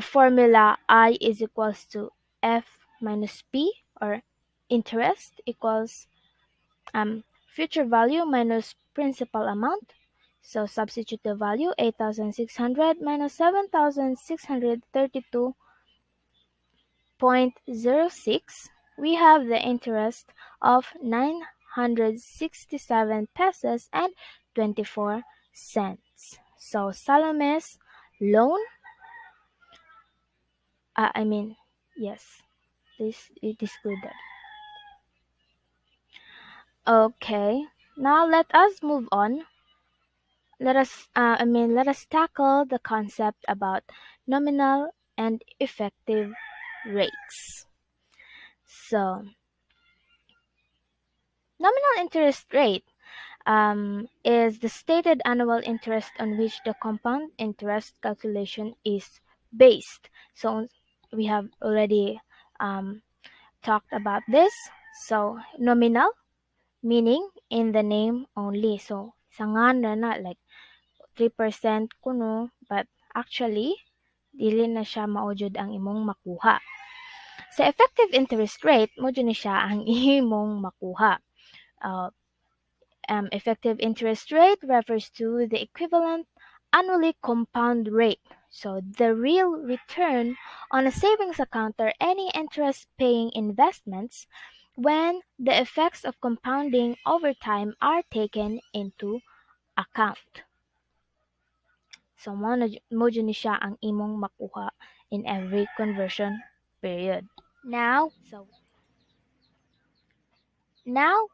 formula I is equals to F minus P, or interest equals future value minus principal amount. So substitute the value, 8,600 minus 7,632.06. We have the interest of 967 pesos and 24 cents. So Salome's loan, yes, this it is good. Okay, now let us move on. Let us tackle the concept about nominal and effective rates. So, nominal interest rate is the stated annual interest on which the compound interest calculation is based. So, we have already talked about this. So, nominal, meaning in the name only. So, sangan na like 3% kuno, but actually, dili na siya maujud ang imong makuha. Sa effective interest rate, mo ni siya ang imong makuha. Effective interest rate refers to the equivalent annually compound rate. So the real return on a savings account or any interest-paying investments when the effects of compounding over time are taken into account. So mo ni siya ang imong makuha in every conversion period. Now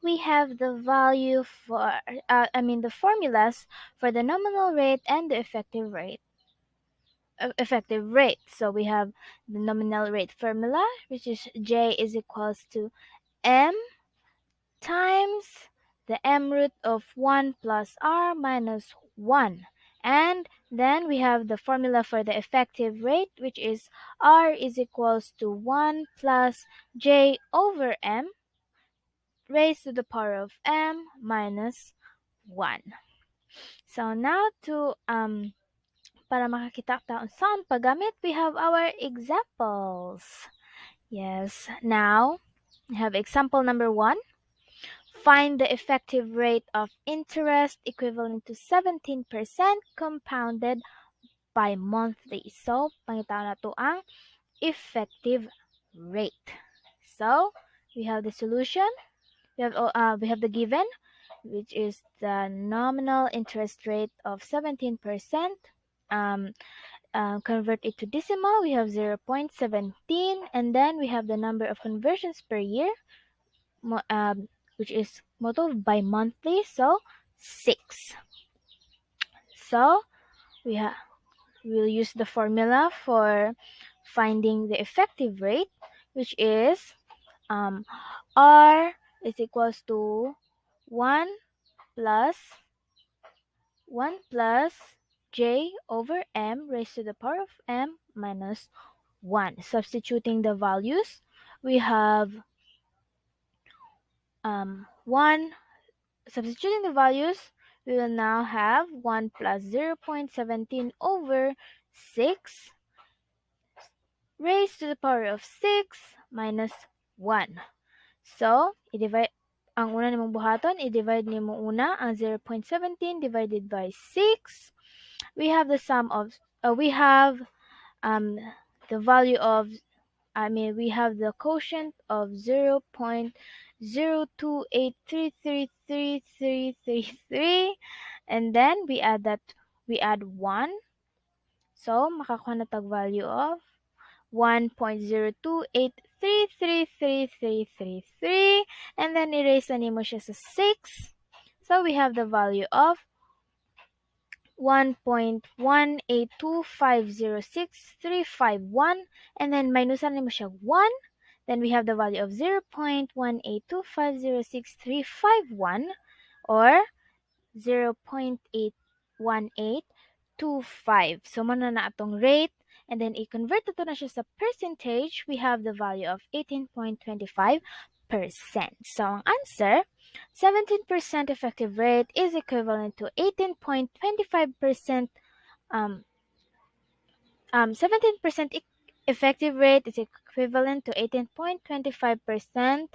we have the value for the formulas for the nominal rate and the effective rate. effective rate. So we have the nominal rate formula, which is J is equals to M times the M root of 1 plus R minus 1. And then we have the formula for the effective rate, which is R is equals to 1 plus J over M raised to the power of M minus 1. So now para makakita taon saan paggamit, we have our examples. Yes, now we have example number 1. Find the effective rate of interest equivalent to 17% compounded by monthly. So, pangitaw na to ang effective rate. So, we have the solution. We have the given, which is the nominal interest rate of 17%. Convert it to decimal, we have 0.17, and then we have the number of conversions per year, which is multiplied by monthly, so 6. So we'll use the formula for finding the effective rate, which is R is equals to 1 plus J over M raised to the power of M minus 1. Substituting the values, we have 1. Substituting the values, we will now have 1 plus 0.17 over 6 raised to the power of 6 minus 1. So, ang una nimong buhaton, i-divide nimo una ang 0.17 divided by 6. We have the value of, we have the quotient of 0.028333333, and then we add 1. So, makakuha na tag value of 1.028333333, and then erase na nimo siya sa 6. So, we have the value of 1.182506351, and then minusan nimo siya 1. Then we have the value of 0.182506351, or 0.81825. So, muna na atong rate, and then i-convert ito na siya sa percentage. We have the value of 18.25%. So, ang answer, 17% effective rate is equivalent to 18.25%. 17% effective rate is equivalent to 18.25%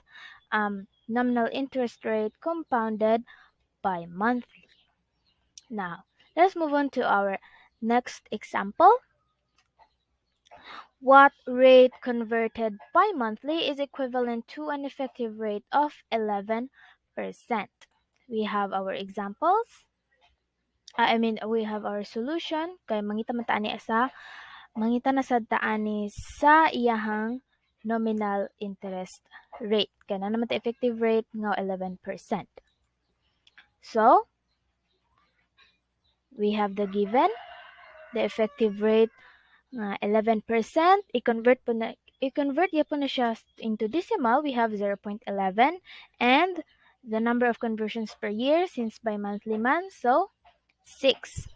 nominal interest rate compounded by monthly. Now, let's move on to our next example. What rate converted by monthly is equivalent to an effective rate of 11%? We have our examples. We have our solution. Kay mangita na sad taani sa iyahang nominal interest rate. Kaya na naman effective rate nga 11%. So, we have the given, the effective rate nga 11%. I-convert yapon na siya into decimal. We have 0.11, and the number of conversions per year since by monthly man, so 6.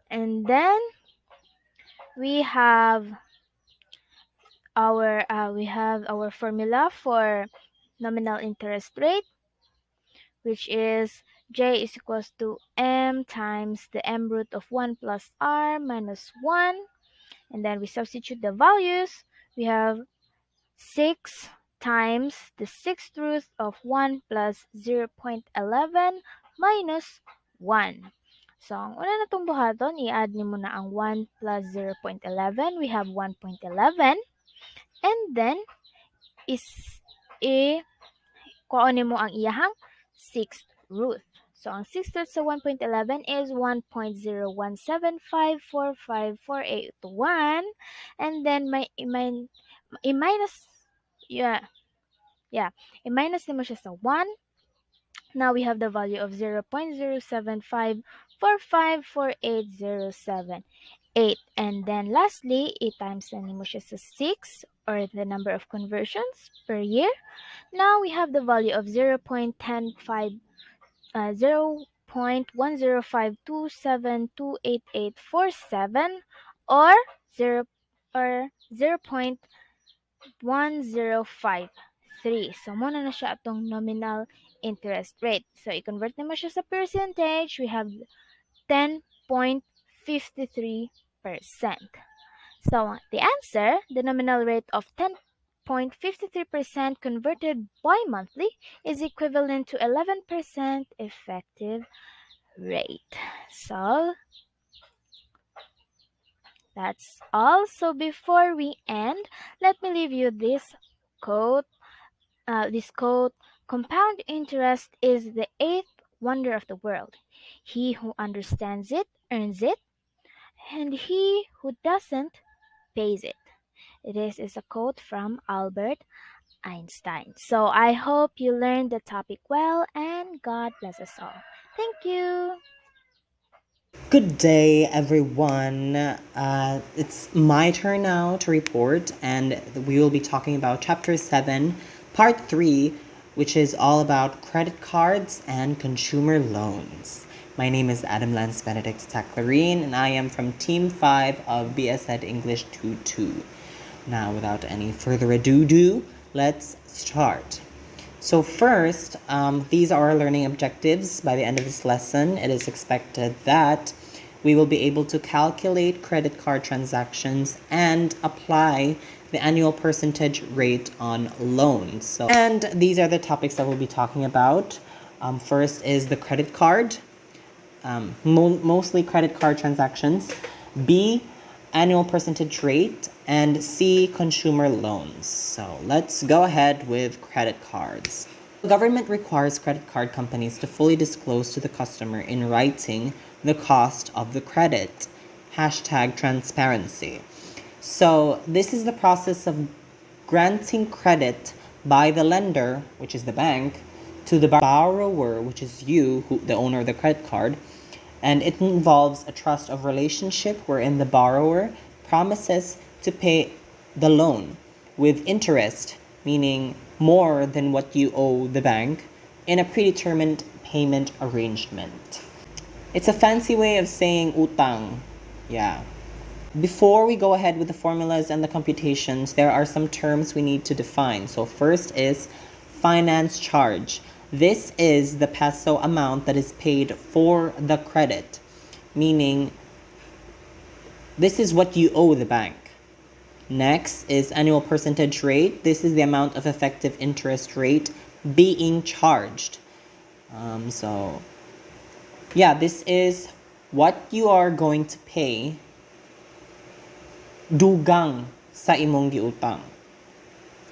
And then we have our formula for nominal interest rate, which is J is equals to M times the M root of 1 plus R minus 1. And then we substitute the values. We have 6 times the 6th root of 1 plus 0.11 minus 1. So, ang una na itong buhaton, i-add ni mo na ang 1 plus 0.11. We have 1.11. And then, kuha mo ang iyahang 6th root. So, ang 6th root sa 1.11 is 1.017545481. And then, i-minus mo siya sa 1. Now, we have the value of 0.075454807. 8. And then lastly, 8 times 10 mo siya sa 6, or the number of conversions per year. Now we have the value of 0.105 0.10527288847, or 0 or 0.1053. So muna na siya atong nominal interest rate. So i-convert naman siya sa percentage, we have 10.53%. So the answer, the nominal rate of 10.53% converted bi-monthly is equivalent to 11% effective rate. So that's all. So before we end, let me leave you this quote. Compound interest is the eighth wonder of the world. He who understands it earns it, and he who doesn't pays it. This is a quote from Albert Einstein. So I hope you learned the topic well, and God bless us all. Thank you. Good day, everyone. It's my turn now to report, and we will be talking about Chapter 7, Part 3, which is all about credit cards and consumer loans. My name is Adam Lance Benedict Taclarine, and I am from Team 5 of BSED English II-2. Now, without any further ado, let's start. So first, these are our learning objectives. By the end of this lesson, it is expected that we will be able to calculate credit card transactions and apply the annual percentage rate on loans. And these are the topics that we'll be talking about. First is the credit card, mostly credit card transactions. B, annual percentage rate, and C, consumer loans. So let's go ahead with credit cards. The government requires credit card companies to fully disclose to the customer in writing the cost of the credit. Hashtag transparency. So this is the process of granting credit by the lender, which is the bank, to the borrower, which is you, the owner of the credit card. And it involves a trust of relationship wherein the borrower promises to pay the loan with interest, meaning more than what you owe the bank, in a predetermined payment arrangement. It's a fancy way of saying utang. Yeah. Before we go ahead with the formulas and the computations, there are some terms we need to define. So first is finance charge. This is the peso amount that is paid for the credit, meaning this is what you owe the bank. Next is annual percentage rate. This is the amount of effective interest rate being charged. This is what you are going to pay dugang sa imong giutang.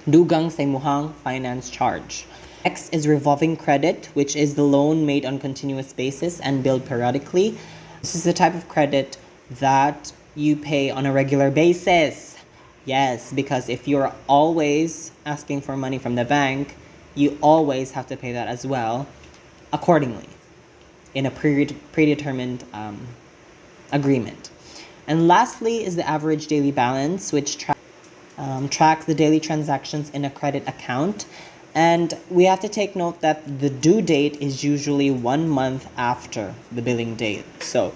Dugang sa imuhang finance charge. Next is revolving credit, which is the loan made on continuous basis and billed periodically. This is the type of credit that you pay on a regular basis. Yes, because if you're always asking for money from the bank, you always have to pay that as well, accordingly, in a predetermined agreement. And lastly is the average daily balance, which tracks the daily transactions in a credit account. And we have to take note that the due date is usually 1 month after the billing date. So,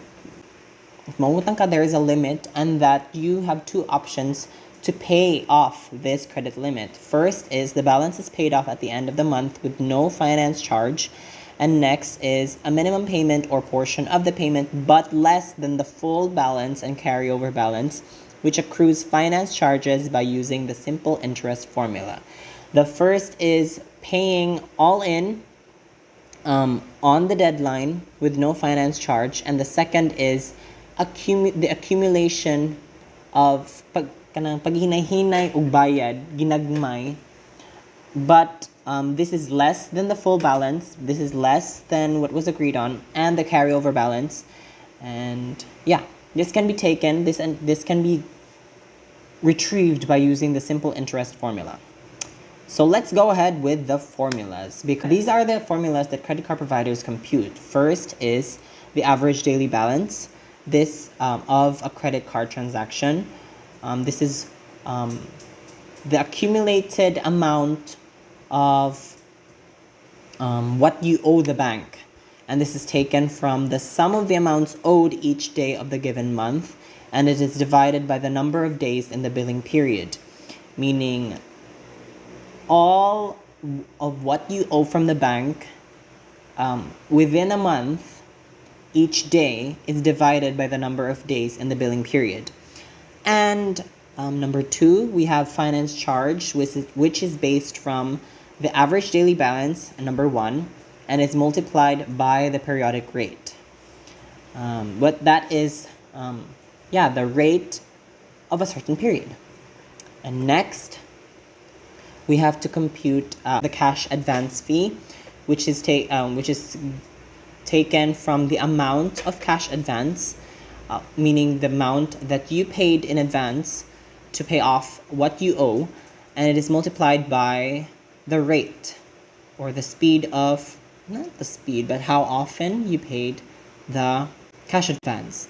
if mangutang ka, there is a limit, and that you have two options to pay off this credit limit. First is the balance is paid off at the end of the month with no finance charge. And next is a minimum payment or portion of the payment but less than the full balance and carryover balance, which accrues finance charges by using the simple interest formula. The first is paying all in on the deadline with no finance charge, and the second is the accumulation of paghinay-hinay ug bayad ginagmay, but this is less than the full balance, this is less than what was agreed on, and the carryover balance. And this can be taken, this can be retrieved by using the simple interest formula. So let's go ahead with the formulas, because these are the formulas that credit card providers compute. First is the average daily balance. this of a credit card transaction. This is the accumulated amount of what you owe the bank. And this is taken from the sum of the amounts owed each day of the given month, and it is divided by the number of days in the billing period, meaning all of what you owe from the bank within a month, each day is divided by the number of days in the billing period. And number 2, we have finance charge, which is based from the average daily balance, number 1, and is multiplied by the periodic rate. What that is, the rate of a certain period. And next, we have to compute the cash advance fee, which is taken from the amount of cash advance, meaning the amount that you paid in advance to pay off what you owe, and it is multiplied by the rate or the speed of, not the speed, but how often you paid the cash advance.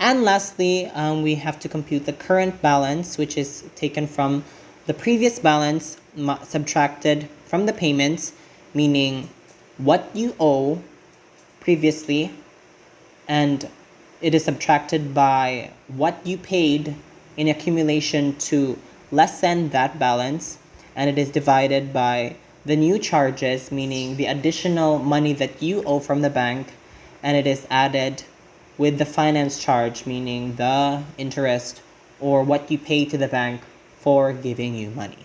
And lastly, we have to compute the current balance, which is taken from the previous balance subtracted from the payments, meaning what you owe previously, and it is subtracted by what you paid in accumulation to lessen that balance, and it is divided by the new charges, meaning the additional money that you owe from the bank, and it is added with the finance charge, meaning the interest or what you pay to the bank for giving you money.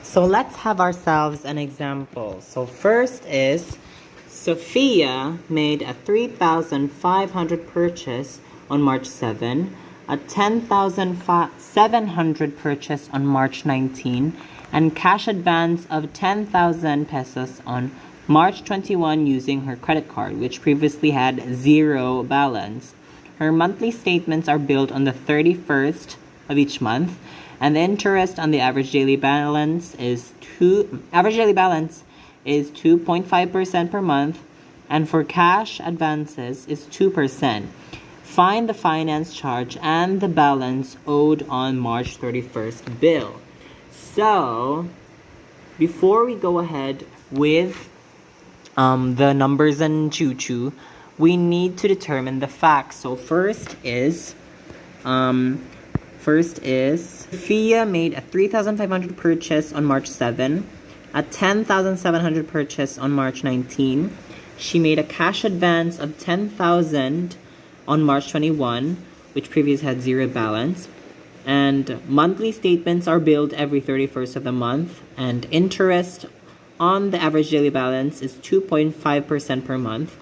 So let's have ourselves an example. So first is Sophia made a 3,500 purchase on March 7, a 10,700 purchase on March 19, and cash advance of 10,000 pesos on March 21 using her credit card, which previously had zero balance. Her monthly statements are billed on the 31st of each month, and the interest on the average daily balance is 2.5% per month, and for cash advances is 2%. Find the finance charge and the balance owed on March 31st bill. So, before we go ahead with the numbers in II-2, we need to determine the facts. So first is Sophia made a 3,500 purchase on March 7, a 10,700 purchase on March 19. She made a cash advance of 10,000 on March 21, which previously had zero balance. And monthly statements are billed every 31st of the month, and interest on the average daily balance is 2.5% per month,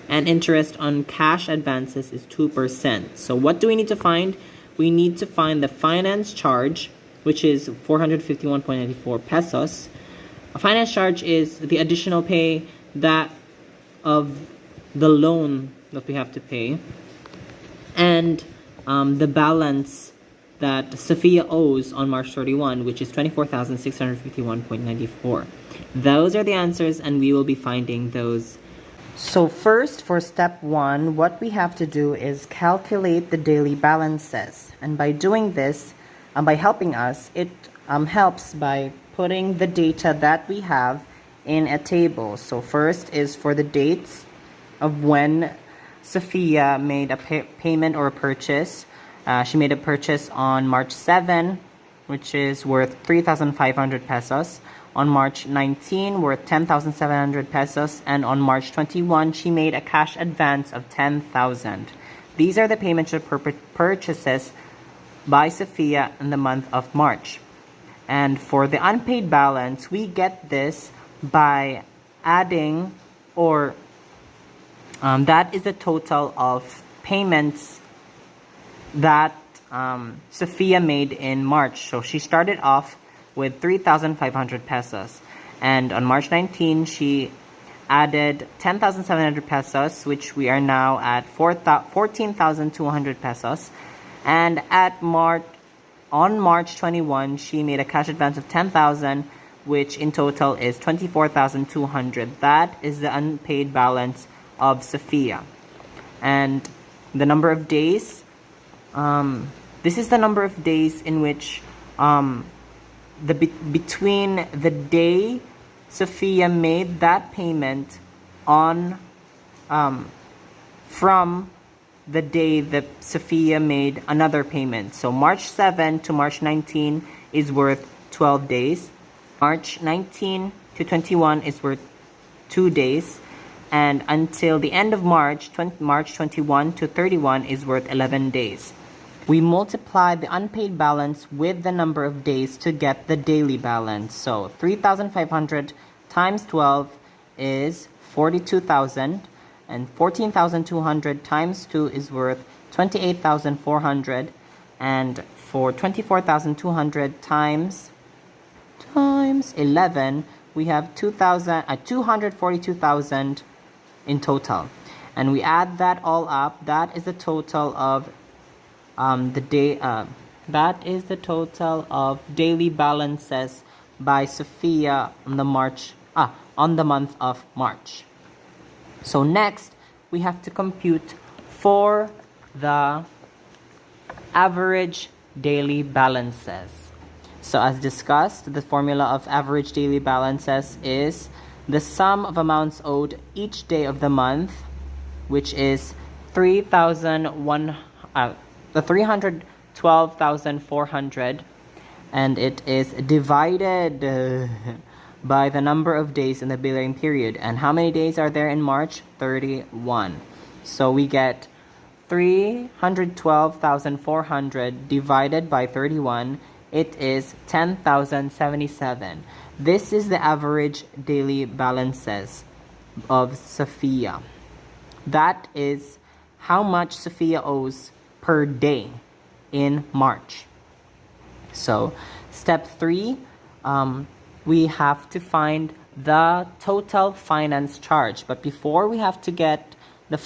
and interest on cash advances is 2%. So what do we need to find? We need to find the finance charge, which is 451.94 pesos. A finance charge is the additional pay that of the loan that we have to pay, and the balance that Sophia owes on March 31, which is 24,651.94. Those are the answers, and we will be finding those. So first, for step 1, what we have to do is calculate the daily balances. And by doing this, by helping us, it helps by putting the data that we have in a table. So first is for the dates of when Sophia made a payment or a purchase. She made a purchase on March 7, which is worth 3,500 pesos. On March 19, worth 10,700 pesos. And on March 21, she made a cash advance of 10,000. These are the payments of purchases by Sophia in the month of March. And for the unpaid balance, we get this by adding, or that is the total of payments that Sophia made in March. So she started off with 3,500 pesos. And on March 19, she added 10,700 pesos, which we are now at 14,200 pesos. And on March 21, she made a cash advance of 10,000, which in total is 24,200. That is the unpaid balance of Sophia. And the number of days. This is the number of days in which between the day Sophia made that payment on from the day that Sophia made another payment. So March 7 to March 19 is worth 12 days. March 19 to 21 is worth 2 days. And until the end of March, March 21 to 31 is worth 11 days. We multiply the unpaid balance with the number of days to get the daily balance. So 3,500 times 12 is 42,000, and 14,200 times 2 is worth 28,400, and for 24,200 times 11, we have 242,000 in total. And we add that all up. That is the total of daily balances by Sophia on the month of March. So next, we have to compute for the average daily balances. So as discussed, the formula of average daily balances is the sum of amounts owed each day of the month, which is 312,400, and it is divided by the number of days in the billing period. And how many days are there in March? 31. So we get 312,400 divided by 31. It is 10,077. This is the average daily balances of Sophia. That is how much Sophia owes per day in March. So step 3, we have to find the total finance charge. But before we have to get the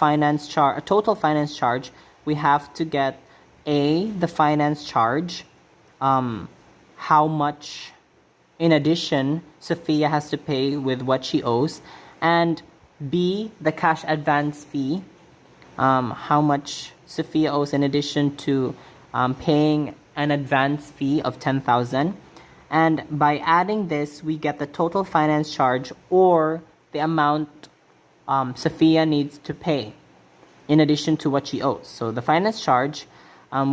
total finance charge, we have to get the finance charge, how much in addition Sophia has to pay with what she owes, and B, the cash advance fee, how much Sophia owes in addition to paying an advance fee of 10,000. And by adding this, we get the total finance charge, or the amount Sophia needs to pay in addition to what she owes. So the finance charge,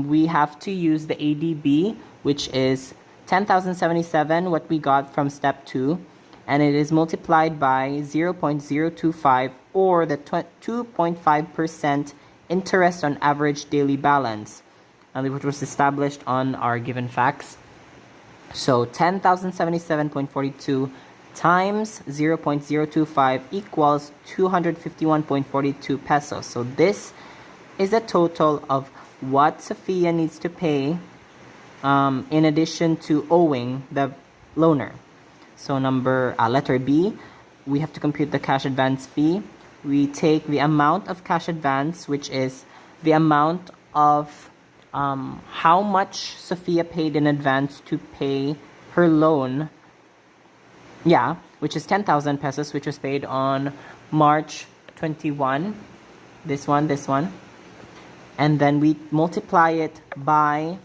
we have to use the ADB, which is 10,077, what we got from step 2, and it is multiplied by 0.025, or the 2.5% interest on average daily balance, which was established on our given facts. So 10,077.42 times 0.025 equals 251.42 pesos. So this is a total of what Sophia needs to pay in addition to owing the loaner. So letter B, we have to compute the cash advance fee. We take the amount of cash advance, which is the amount of how much Sophia paid in advance to pay her loan, which is 10,000 pesos, which was paid on March 21, this one, and then we multiply it by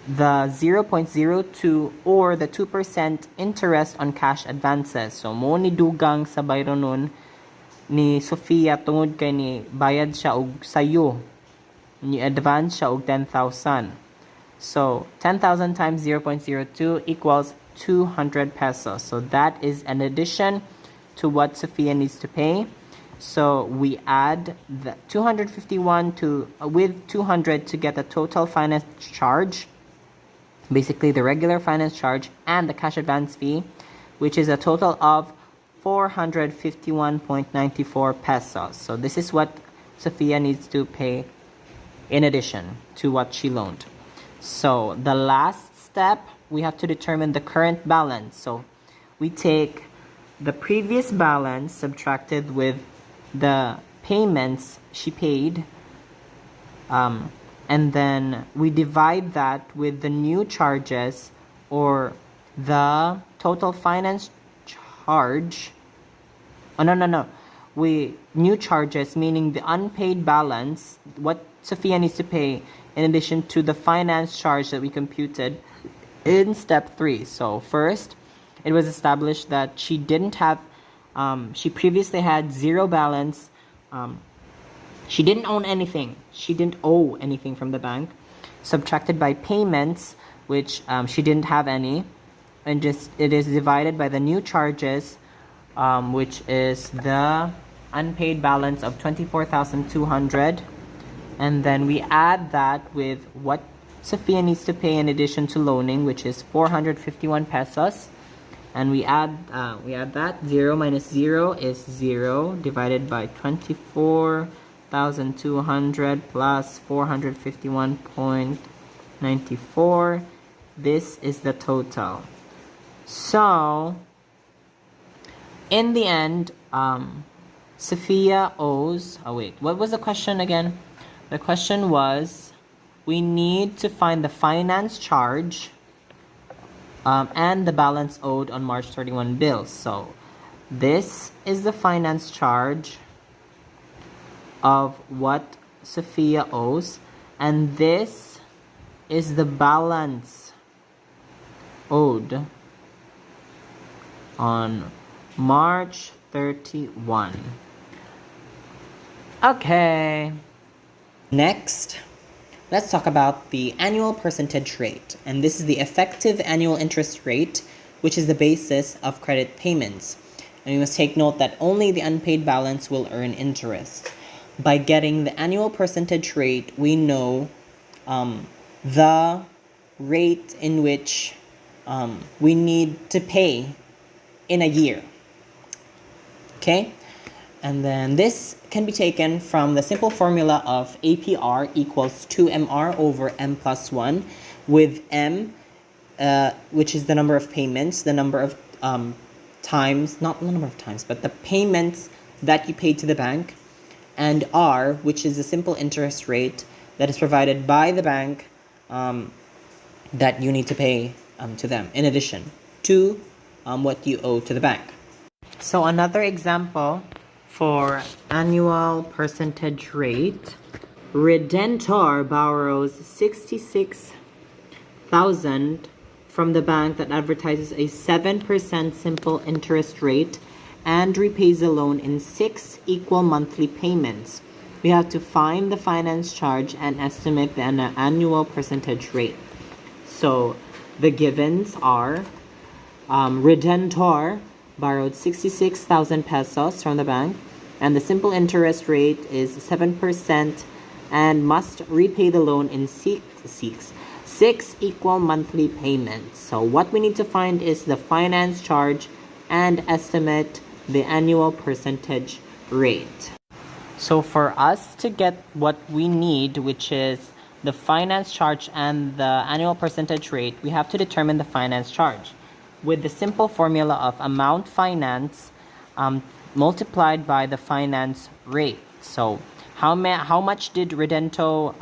the 0.02, or the 2% interest on cash advances. So mo ni dugang sa bayro nun ni Sophia tungod kay ni bayad siya og sayo, ni advance siya og 10,000. So 10,000 times 0.02 equals 200 pesos. So that is an addition to what Sophia needs to pay. So we add the 251 with 200 to get the total finance charge, basically the regular finance charge and the cash advance fee, which is a total of 451.94 pesos. So this is what Sophia needs to pay in addition to what she loaned. So the last step, we have to determine the current balance. So we take the previous balance subtracted with the payments she paid, and then we divide that with the new charges, or the total finance charge. new charges, meaning the unpaid balance, what Sophia needs to pay in addition to the finance charge that we computed in step 3. So first, it was established that she didn't have, she previously had zero balance. She didn't own anything. She didn't owe anything from the bank. Subtracted by payments, which she didn't have any, and just it is divided by the new charges, which is the unpaid balance of 24,200, and then we add that with what Sophia needs to pay in addition to loaning, which is 451 pesos, and we add that 0 minus 0 is 0 divided by 24,200 plus 451.94. This is the total. So in the end, Sophia owes, what was the question again? The question was, we need to find the finance charge and the balance owed on March 31 bills. So this is the finance charge of what Sophia owes, and this is the balance owed on March 31. Okay. Next, let's talk about the annual percentage rate. And this is the effective annual interest rate, which is the basis of credit payments. And we must take note that only the unpaid balance will earn interest. By getting the annual percentage rate, we know the rate in which we need to pay in a year. Okay? And then this can be taken from the simple formula of APR equals 2MR over M plus 1, with M, which is the number of payments, the number of times, not the number of times, but the payments that you paid to the bank, and R, which is the simple interest rate that is provided by the bank that you need to pay to them, in addition to what you owe to the bank. So another example for annual percentage rate, Redentor borrows 66,000 from the bank that advertises a 7% simple interest rate and repays the loan in 6 equal monthly payments. We have to find the finance charge and estimate the annual percentage rate. So the givens are Redentor borrowed 66,000 pesos from the bank, and the simple interest rate is 7% and must repay the loan in 6 equal monthly payments. So what we need to find is the finance charge and estimate the annual percentage rate. So for us to get what we need, which is the finance charge and the annual percentage rate, we have to determine the finance charge with the simple formula of amount finance multiplied by the finance rate. So how much did Redento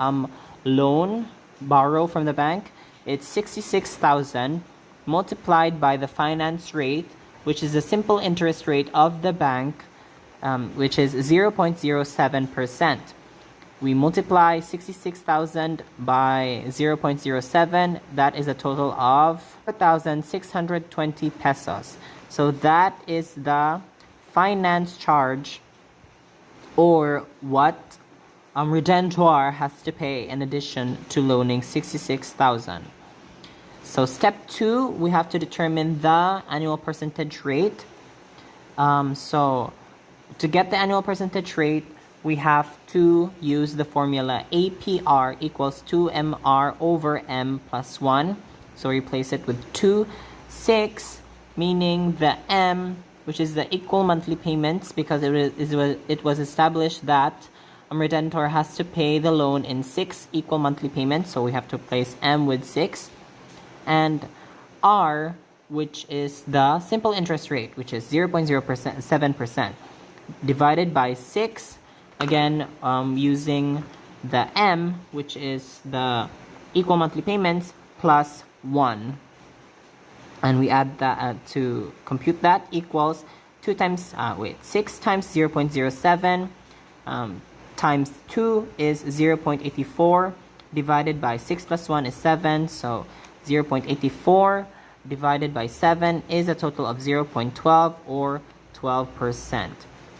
borrow from the bank? It's 66,000 multiplied by the finance rate, which is the simple interest rate of the bank, which is 0.07%. We multiply 66,000 by 0.07. That is a total of 4,620 pesos. So that is the finance charge, or what Redentor has to pay in addition to loaning 66,000. So step 2, we have to determine the annual percentage rate. So to get the annual percentage rate, we have to use the formula APR equals 2MR over M plus 1. So replace it with 6, meaning the M, which is the equal monthly payments, because it was established that Redentor has to pay the loan in 6 equal monthly payments. So we have to replace M with 6. And R, which is the simple interest rate, which is 0.07%, divided by 6. Again, using the M, which is the equal monthly payments, plus 1. And we add that to compute that equals 6 times 0.07 times 2 is 0.84 divided by 6 plus 1 is 7, so 0.84 divided by 7 is a total of 0.12 or 12%.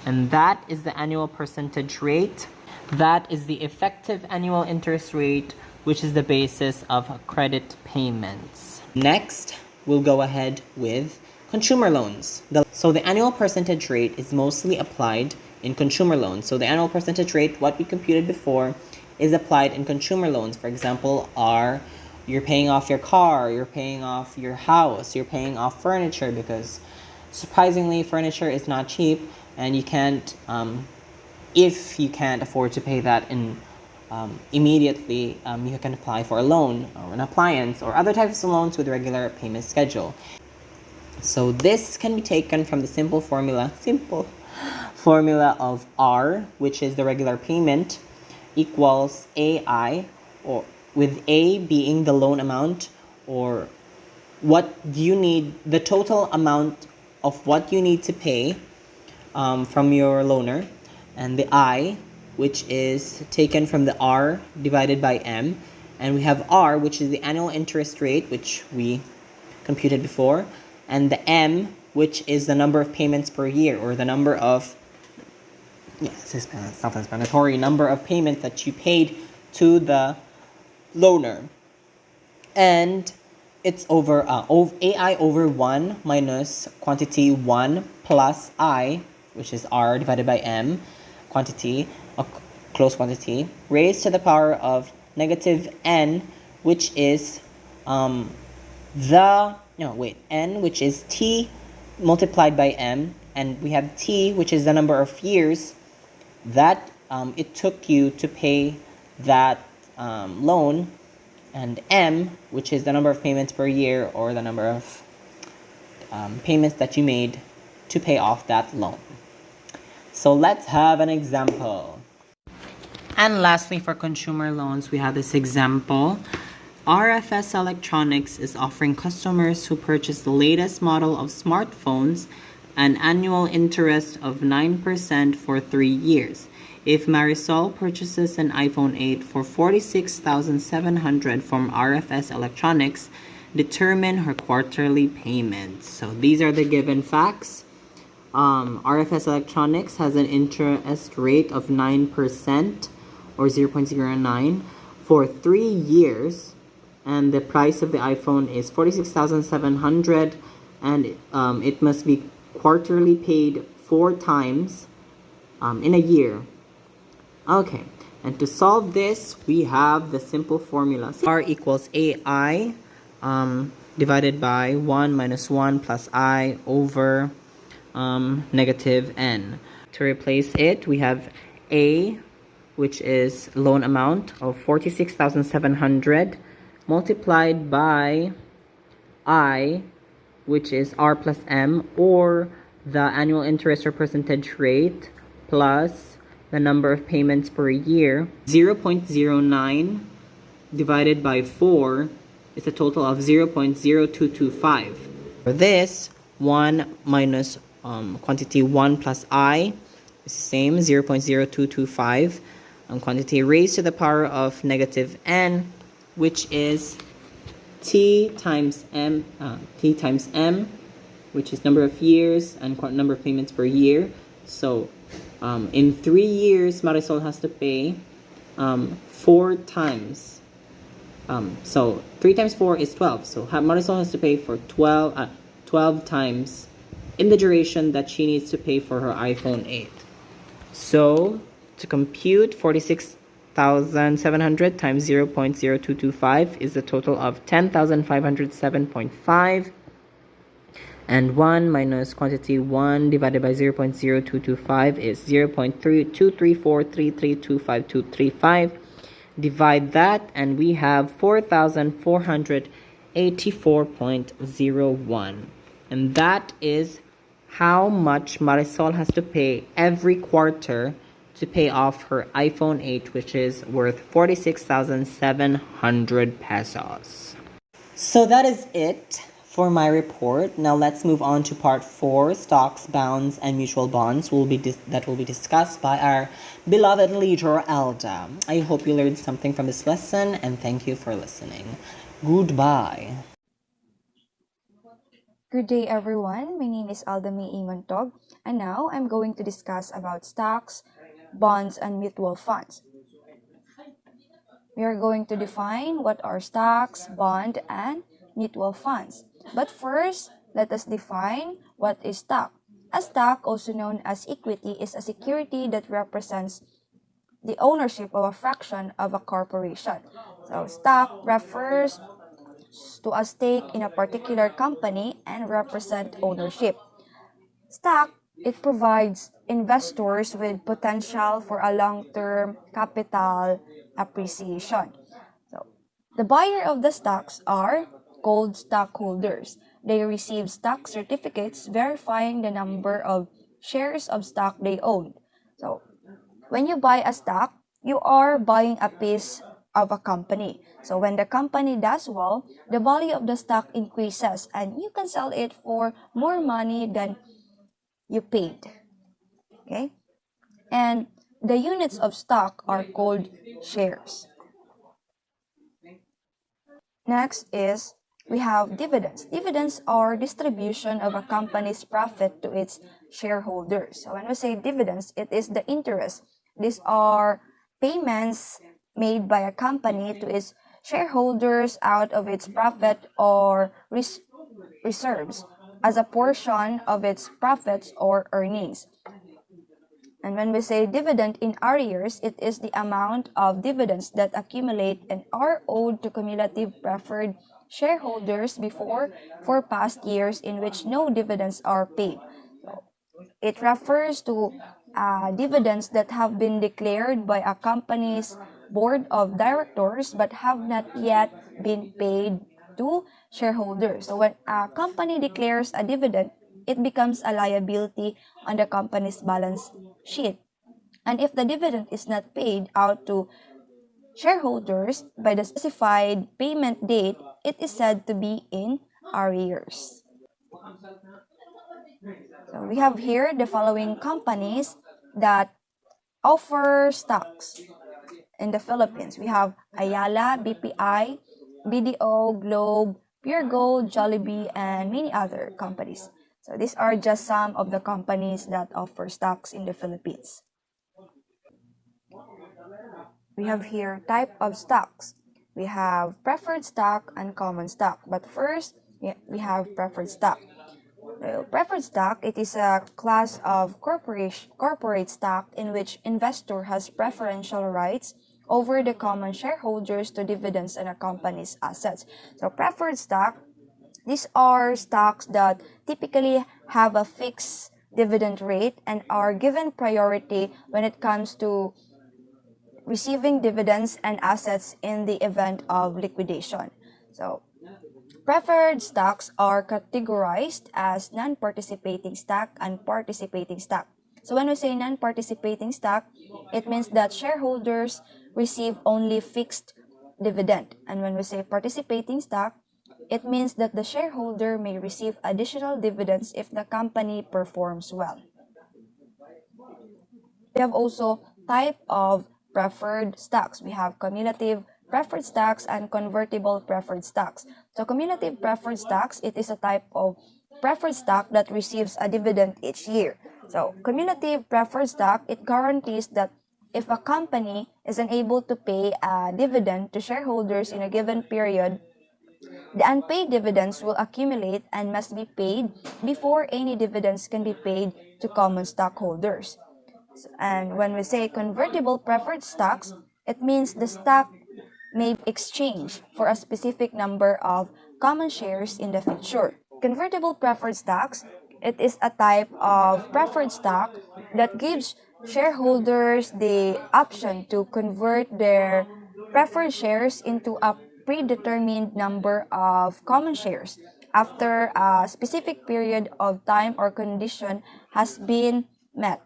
And that is the annual percentage rate. That is the effective annual interest rate, which is the basis of credit payments. Next, we'll go ahead with consumer loans. So the annual percentage rate is mostly applied in consumer loans. So the annual percentage rate, what we computed before, is applied in consumer loans. For example, you're paying off your car, you're paying off your house, you're paying off furniture, because surprisingly, furniture is not cheap, and you can't, if you can't afford to pay that immediately, you can apply for a loan or an appliance or other types of loans with a regular payment schedule. So this can be taken from the simple formula of R, which is the regular payment, equals AI, or with A being the loan amount, or what you need, the total amount of what you need to pay from your loaner, and the I, which is taken from the R divided by M, and we have R, which is the annual interest rate, which we computed before, and the M, which is the number of payments per year, or the number of self-explanatory number of payments that you paid to the loaner. And it's over AI over 1 minus quantity 1 plus I, which is R divided by M, quantity, a close quantity, raised to the power of negative N, which is N, which is T multiplied by M, and we have T, which is the number of years that it took you to pay that loan, and M, which is the number of payments per year, or the number of payments that you made to pay off that loan. So let's have an example. And lastly, for consumer loans, we have this example. RFS Electronics is offering customers who purchase the latest model of smartphones an annual interest of 9% for 3 years. If Marisol purchases an iPhone 8 for $46,700 from RFS Electronics, determine her quarterly payments. So these are the given facts. RFS Electronics has an interest rate of 9% or 0.09 for 3 years, and the price of the iPhone is $46,700, and it must be quarterly paid 4 times in a year. Okay, and to solve this, we have the simple formula. R equals AI divided by 1 minus 1 plus I over negative N. To replace it, we have A, which is loan amount of $46,700, multiplied by I, which is R plus M, or the annual interest or percentage rate, plus the number of payments per year. 0.09 divided by 4 is a total of 0.0225. For this, 1 minus quantity 1 plus I is the same, 0.0225. Quantity raised to the power of negative N, which is T times M, which is number of years and number of payments per year. So in 3 years, Marisol has to pay 4 times. So 3 times 4 is 12. So Marisol has to pay for 12 times in the duration that she needs to pay for her iPhone 8. So to compute 46,700 times 0.0225 is a total of 10,507.5. And 1 minus quantity 1 divided by 0.0225 is 0.234332525. Divide that, and we have 4,484.01. And that is how much Marisol has to pay every quarter to pay off her iPhone 8, which is worth 46,700 pesos. So that is it for my report. Now let's move on to part 4, stocks, bonds, and mutual bonds that will be discussed by our beloved leader, Elda. I hope you learned something from this lesson, and thank you for listening. Goodbye. Good day everyone, my name is Aldami Imantog and now I'm going to discuss about stocks, bonds, and mutual funds. We are going to define what are stocks, bond, and mutual funds. But first, let us define what is stock. A stock, also known as equity, is a security that represents the ownership of a fraction of a corporation. So stock refers to a stake in a particular company and represent ownership. Stock, it provides investors with potential for a long-term capital appreciation. So, the buyer of the stocks are called stockholders. They receive stock certificates verifying the number of shares of stock they own. So, when you buy a stock, you are buying a piece of a company. So when the company does well, the value of the stock increases and you can sell it for more money than you paid. Okay? And the units of stock are called shares. Next is we have dividends. Dividends are distribution of a company's profit to its shareholders. So when we say dividends, it is the interest. These are payments made by a company to its shareholders out of its profit or reserves as a portion of its profits or earnings. And when we say dividend in arrears, it is the amount of dividends that accumulate and are owed to cumulative preferred shareholders before for past years in which no dividends are paid. It refers to dividends that have been declared by a company's board of directors but have not yet been paid to shareholders. So when a company declares a dividend, it becomes a liability on the company's balance sheet. And if the dividend is not paid out to shareholders by the specified payment date, it is said to be in arrears. So we have here the following companies that offer stocks in the Philippines. We have Ayala, BPI, BDO, Globe, Pure Gold, Jollibee, and many other companies. So these are just some of the companies that offer stocks in the Philippines. We have here type of stocks. We have preferred stock and common stock. But first, we have preferred stock. Preferred stock, it is a class of corporate stock in which investor has preferential rights over the common shareholders to dividends in a company's assets. So preferred stock, these are stocks that typically have a fixed dividend rate and are given priority when it comes to receiving dividends and assets in the event of liquidation. So preferred stocks are categorized as non-participating stock and participating stock. So when we say non-participating stock, it means that shareholders receive only fixed dividend. And when we say participating stock, it means that the shareholder may receive additional dividends if the company performs well. We have also type of preferred stocks. We have cumulative preferred stocks and convertible preferred stocks. So cumulative preferred stocks, it is a type of preferred stock that receives a dividend each year. So cumulative preferred stock, it guarantees that if a company is unable to pay a dividend to shareholders in a given period, the unpaid dividends will accumulate and must be paid before any dividends can be paid to common stockholders. And when we say convertible preferred stocks, it means the stock may be exchanged for a specific number of common shares in the future. Convertible preferred stocks, it is a type of preferred stock that gives shareholders the option to convert their preferred shares into a predetermined number of common shares after a specific period of time or condition has been met.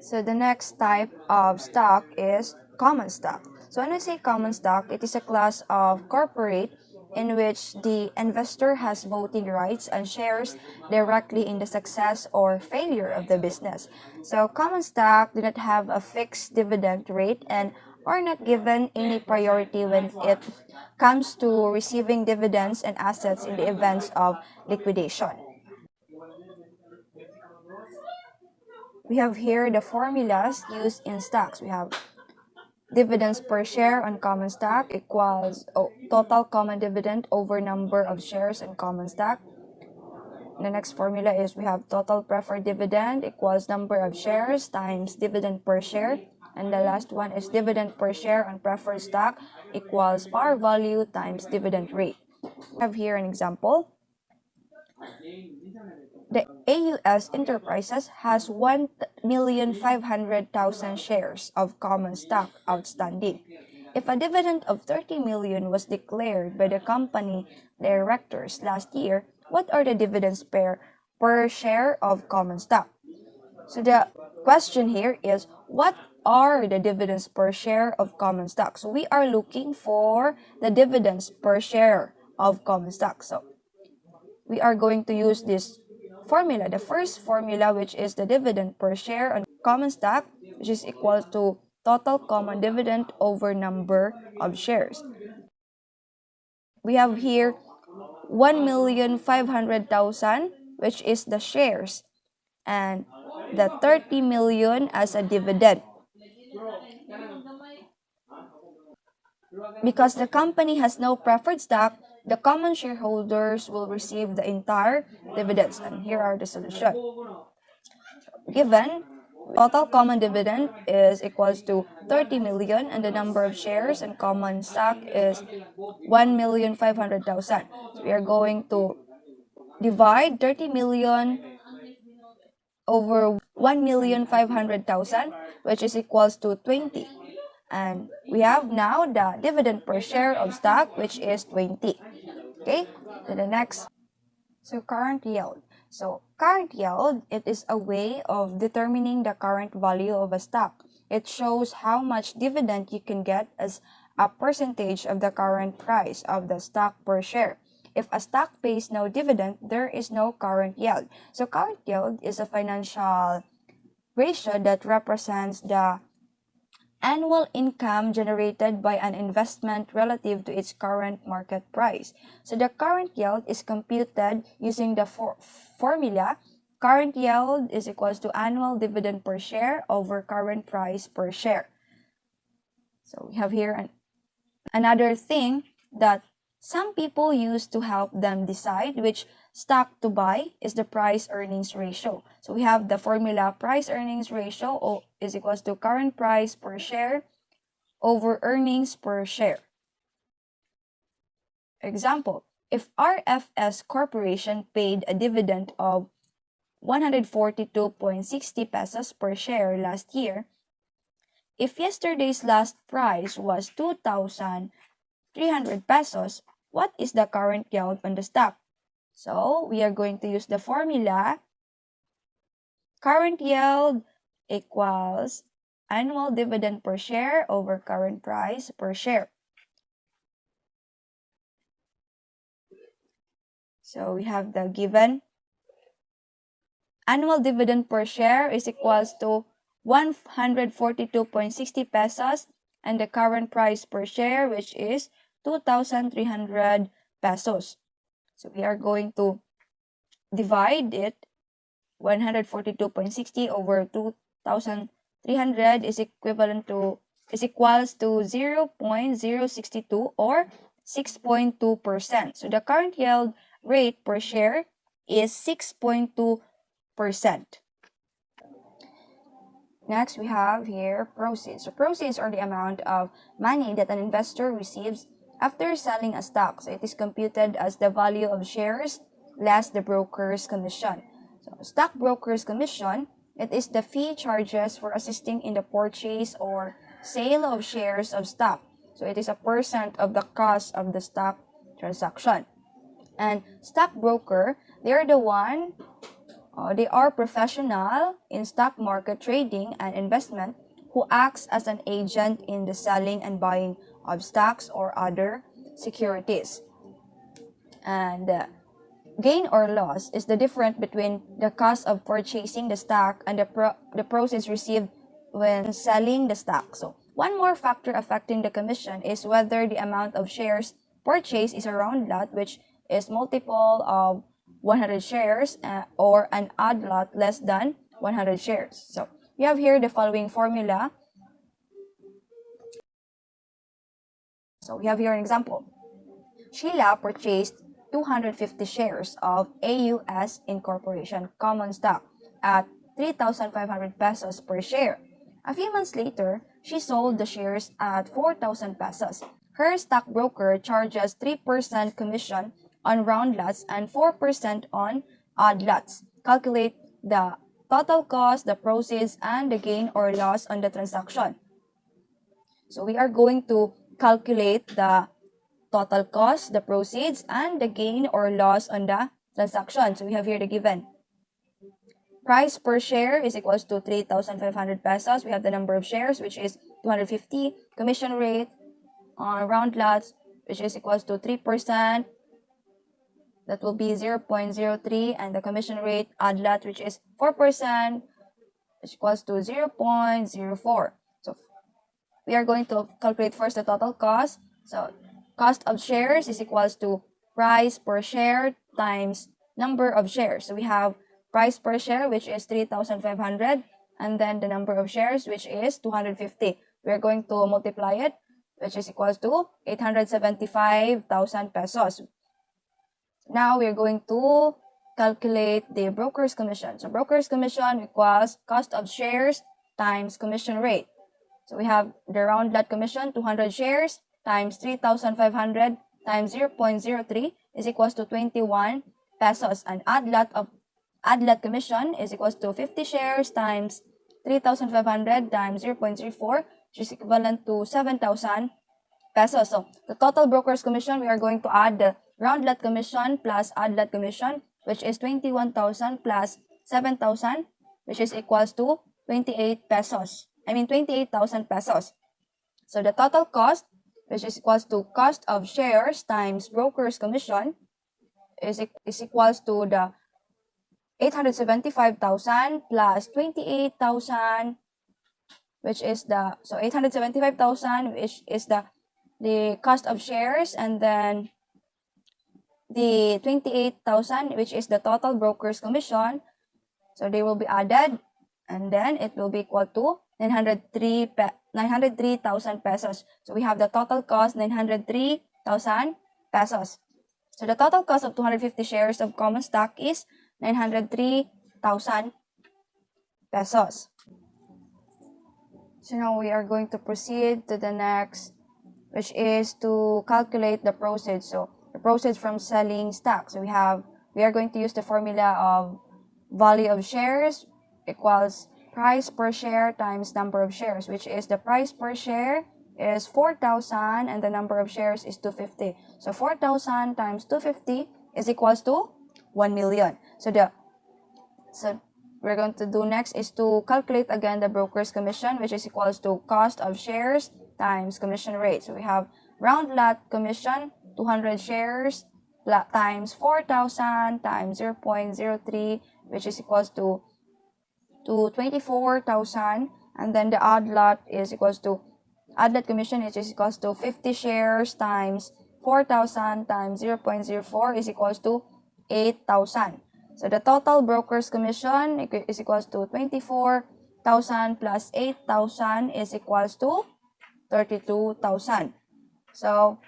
So the next type of stock is common stock. So when I say common stock, it is a class of corporate in which the investor has voting rights and shares directly in the success or failure of the business. So common stock do not have a fixed dividend rate and are not given any priority when it comes to receiving dividends and assets in the events of liquidation. We have here the formulas used in stocks. We have dividends per share on common stock equals total common dividend over number of shares in common stock. The next formula is we have total preferred dividend equals number of shares times dividend per share. And the last one is dividend per share on preferred stock equals par value times dividend rate. We have here an example. The AUS Enterprises has 1,500,000 shares of common stock outstanding. If a dividend of 30 million was declared by the company directors last year, what are the dividends per share of common stock? So the question here is, what are the dividends per share of common stock? So we are looking for the dividends per share of common stock. So we are going to use this formula, the first formula, which is the dividend per share on common stock, which is equal to total common dividend over number of shares. We have here 1,500,000, which is the shares, and the 30 million as a dividend. Because the company has no preferred stock, the common shareholders will receive the entire dividends. And here are the solution. Given total common dividend is equals to 30 million and the number of shares and common stock is 1,500,000. So we are going to divide 30 million over 1,500,000, which is equals to 20. And we have now the dividend per share of stock, which is 20. Okay, then the next. So current yield. So current yield, it is a way of determining the current value of a stock. It shows how much dividend you can get as a percentage of the current price of the stock per share. If a stock pays no dividend, there is no current yield. So current yield is a financial ratio that represents the annual income generated by an investment relative to its current market price. So the current yield is computed using the formula current yield is equals to annual dividend per share over current price per share. So we have here another thing that some people use to help them decide which stock to buy is the price earnings ratio. So we have the formula price earnings ratio is equals to current price per share over earnings per share. Example, if RFS Corporation paid a dividend of 142.60 pesos per share last year, if yesterday's last price was 2,300 pesos, what is the current yield on the stock? So we are going to use the formula current yield equals annual dividend per share over current price per share. So we have the given annual dividend per share is equals to 142.60 pesos and the current price per share, which is 2,300 pesos. So we are going to divide it 142.60 over 2,300 is equals to 0.062 or 6.2%. So the current yield rate per share is 6.2%. Next, we have here proceeds. So proceeds are the amount of money that an investor receives after selling a stock. So it is computed as the value of shares less the broker's commission. So stockbroker's commission, it is the fee charges for assisting in the purchase or sale of shares of stock. So it is a percent of the cost of the stock transaction. And stockbroker, they are professional in stock market trading and investment who acts as an agent in the selling and buying of stocks or other securities. And gain or loss is the difference between the cost of purchasing the stock and the proceeds received when selling the stock. So one more factor affecting the commission is whether the amount of shares purchased is a round lot, which is multiple of 100 shares, or an odd lot less than 100 shares. So we have here the following formula. So we have here an example. Sheila purchased 250 shares of AUS Incorporation common stock at 3,500 pesos per share. A few months later, she sold the shares at 4,000 pesos. Her stockbroker charges 3% commission on round lots and 4% on odd lots. Calculate the total cost, the proceeds, and the gain or loss on the transaction. So we are going to calculate the total cost, the proceeds, and the gain or loss on the transaction. So we have here the given. Price per share is equals to 3,500 pesos. We have the number of shares, which is 250. Commission rate on round lots, which is equals to 3%. That will be 0.03. And the commission rate odd lot, which is 4%, which equals to 0.04. So we are going to calculate first the total cost. So cost of shares is equals to price per share times number of shares. So we have price per share, which is 3,500, and then the number of shares, which is 250. We are going to multiply it, which is equals to 875,000 pesos. Now we are going to calculate the broker's commission. So broker's commission equals cost of shares times commission rate. So we have the round lot commission, 200 shares times 3,500 times 0.03 is equals to 21 pesos. And odd lot commission is equals to 50 shares times 3,500 times 0.34, which is equivalent to 7,000 pesos. So the total broker's commission, we are going to add the round lot commission plus odd lot commission, which is 21,000 plus 7,000, which is equals to 28 pesos. 28,000 pesos. So the total cost, which is equals to cost of shares times broker's commission, is equals to the 875,000 plus 28,000, which is the, so 875,000, which is the cost of shares, and then the 28,000, which is the total broker's commission. So they will be added, and then it will be equal to 903,000 pesos. So we have the total cost 903,000 pesos. So the total cost of 250 shares of common stock is 903,000 pesos. So now we are going to proceed to the next, which is to calculate the proceeds. So the proceeds from selling stock. So we are going to use the formula of value of shares equals price per share times number of shares, which is the price per share is 4,000 and the number of shares is 250. So 4,000 times 250 is equals to 1 million. So we're going to do next is to calculate again the broker's commission, which is equals to cost of shares times commission rate. So we have round lot commission, 200 shares times 4,000 times 0.03, which is equals to 24,000, and then the odd lot is equals to odd lot commission, which is equals to 50 shares times 4,000 times 0.04 is equals to 8,000. So the total broker's commission is equals to 24,000 plus 8,000 is equals to 32,000. So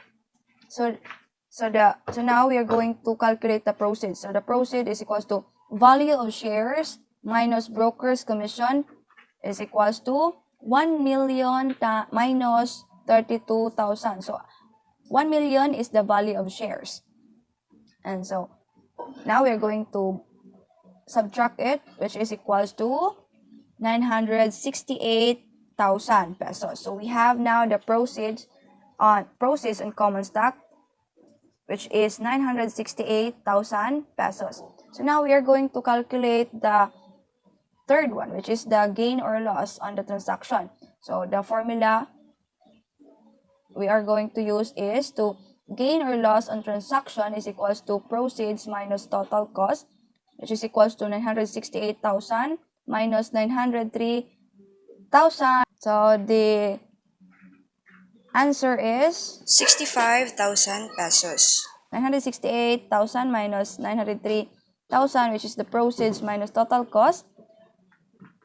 now we are going to calculate the proceeds. So the proceed is equals to value of shares minus broker's commission is equals to 1 million minus 32,000. So 1 million is the value of shares. And so now we are going to subtract it, which is equals to 968,000 pesos. So we have now the proceeds on common stock, which is 968,000 pesos. So now we are going to calculate the third one, which is the gain or loss on the transaction. So the formula we are going to use is to gain or loss on transaction is equals to proceeds minus total cost, which is equals to 968,000 minus 903,000. So the answer is 65,000 pesos. 968,000 minus 903,000, which is the proceeds minus total cost.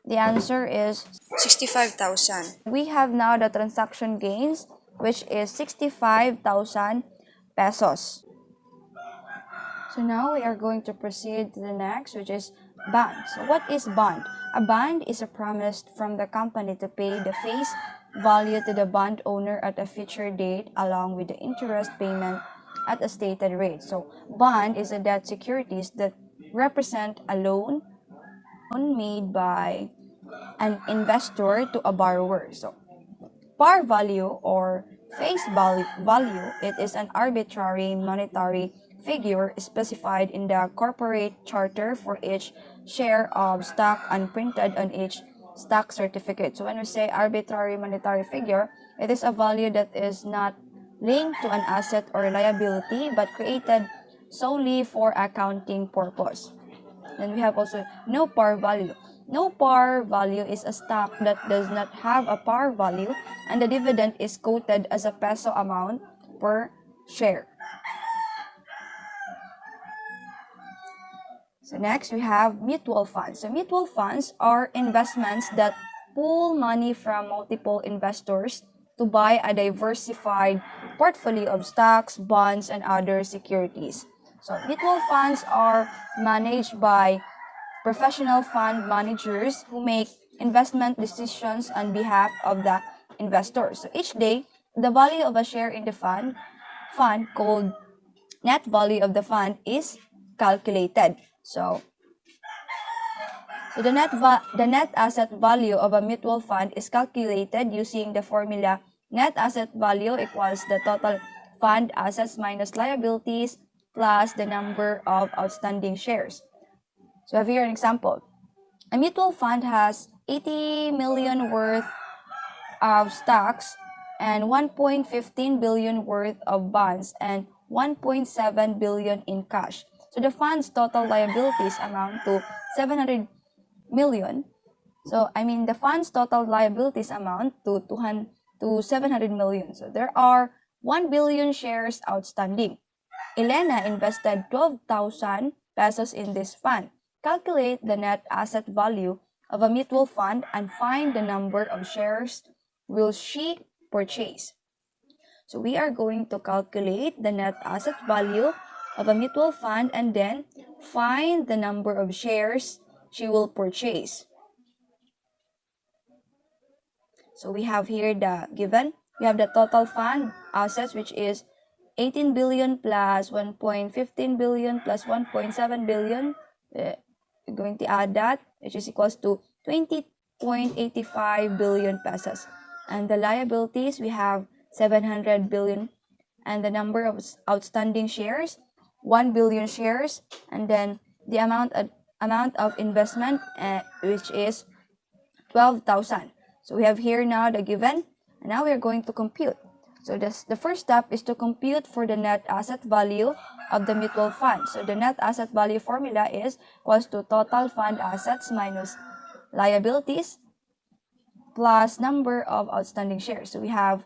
The answer is 65,000. we have now the transaction gains, which is 65,000 pesos. So now we are going to proceed to the next, which is bond. So what is bond? A bond is a promise from the company to pay the face value to the bond owner at a future date along with the interest payment at a stated rate. So bond is a debt securities that represent a loan made by an investor to a borrower. So par value or face value, it is an arbitrary monetary figure specified in the corporate charter for each share of stock and printed on each stock certificate. So when we say arbitrary monetary figure, it is a value that is not linked to an asset or liability but created solely for accounting purpose. Then we have also no par value. No par value is a stock that does not have a par value and the dividend is quoted as a peso amount per share. So next we have mutual funds. So mutual funds are investments that pool money from multiple investors to buy a diversified portfolio of stocks, bonds, and other securities. So mutual funds are managed by professional fund managers who make investment decisions on behalf of the investors. So each day, the value of a share in the fund called net value of the fund is calculated. So the net asset value of a mutual fund is calculated using the formula net asset value equals the total fund assets minus liabilities plus the number of outstanding shares. So I have here an example. A mutual fund has 80 million worth of stocks and 1.15 billion worth of bonds and 1.7 billion in cash. So the fund's total liabilities amount to 700 million. So the fund's total liabilities amount to 700 million. So there are 1 billion shares outstanding. Elena invested 12,000 pesos in this fund. Calculate the net asset value of a mutual fund and find the number of shares will she purchase. So we are going to calculate the net asset value of a mutual fund and then find the number of shares she will purchase. So we have here the given. We have the total fund assets, which is 18 billion plus 1.15 billion plus 1.7 billion. We're going to add that, which is equals to 20.85 billion pesos. And the liabilities, we have 700 billion. And the number of outstanding shares, 1 billion shares. And then the amount of investment, which is 12,000. So we have here now the given. And now we are going to compute. So the first step is to compute for the net asset value of the mutual fund. So the net asset value formula is equals to total fund assets minus liabilities plus number of outstanding shares. So we have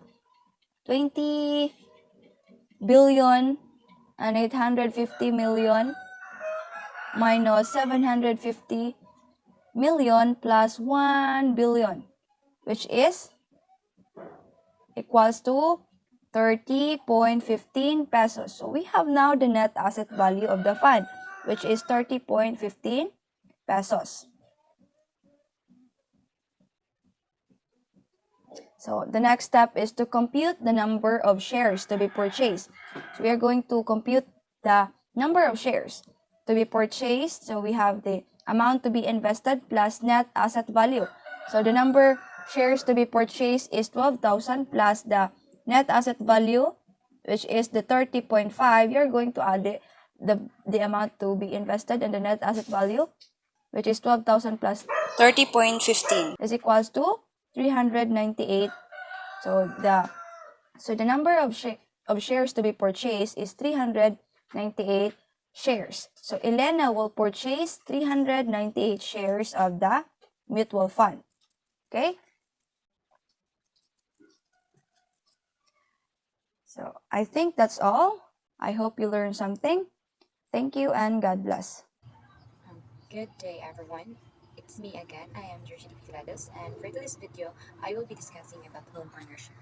20 billion and 850 million minus 750 million plus 1 billion, which is equals to 30.15 pesos. So we have now the net asset value of the fund, which is 30.15 pesos. So the next step is to compute the number of shares to be purchased. So we are going to compute the number of shares to be purchased. So we have the amount to be invested plus net asset value. So the number shares to be purchased is 12,000 plus the net asset value, which is the 30.5. You're going to add the amount to be invested and the net asset value, which is 12,000 plus 30.15 is equals to 398. So the number of of shares to be purchased is 398 shares. So Elena will purchase 398 shares of the mutual fund. Okay? So I think that's all. I hope you learned something. Thank you and God bless. Good day, everyone. It's me again. I am Georgina Filados, and for today's video, I will be discussing about home ownership.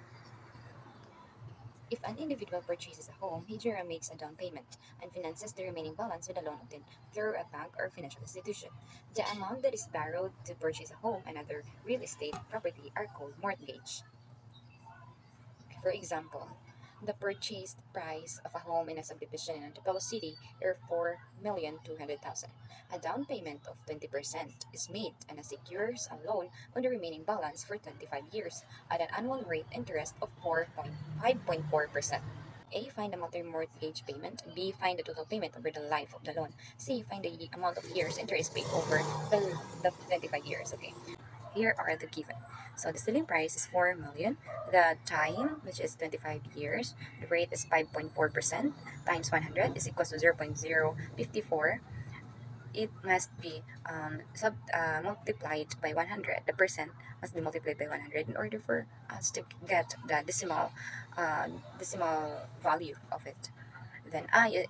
If an individual purchases a home, he generally makes a down payment and finances the remaining balance with a loan obtained through a bank or financial institution. The amount that is borrowed to purchase a home and other real estate property are called mortgage. For example, the purchased price of a home in a subdivision in Antipolo City is 4,200,000. A down payment of 20% is made and secures a loan on the remaining balance for 25 years at an annual rate interest of 5.4%. A. Find the monthly mortgage payment. B. Find the total payment over the life of the loan. C. Find the amount of years interest paid over the 25 years. Okay. Here are the given. So the selling price is 4 million. The time, which is 25 years. The rate is 5.4% times 100 is equals to 0.054. It must be multiplied by 100. The percent must be multiplied by 100 in order for us to get the decimal value of it. Then I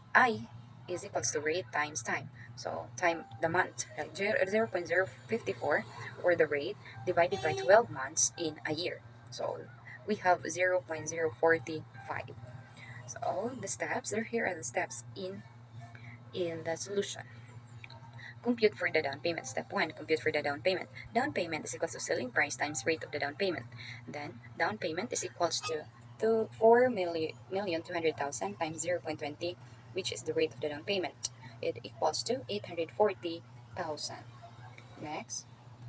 is equals to rate times time. So time the month, like 0.054 or the rate divided by 12 months in a year. So we have 0.045. So the steps, here are the steps in the solution. Compute for the down payment. Step 1, compute for the down payment. Down payment is equals to selling price times rate of the down payment. Then down payment is equals to 4,200,000 times 0.20, which is the rate of the down payment. It equals to 840,000. Next,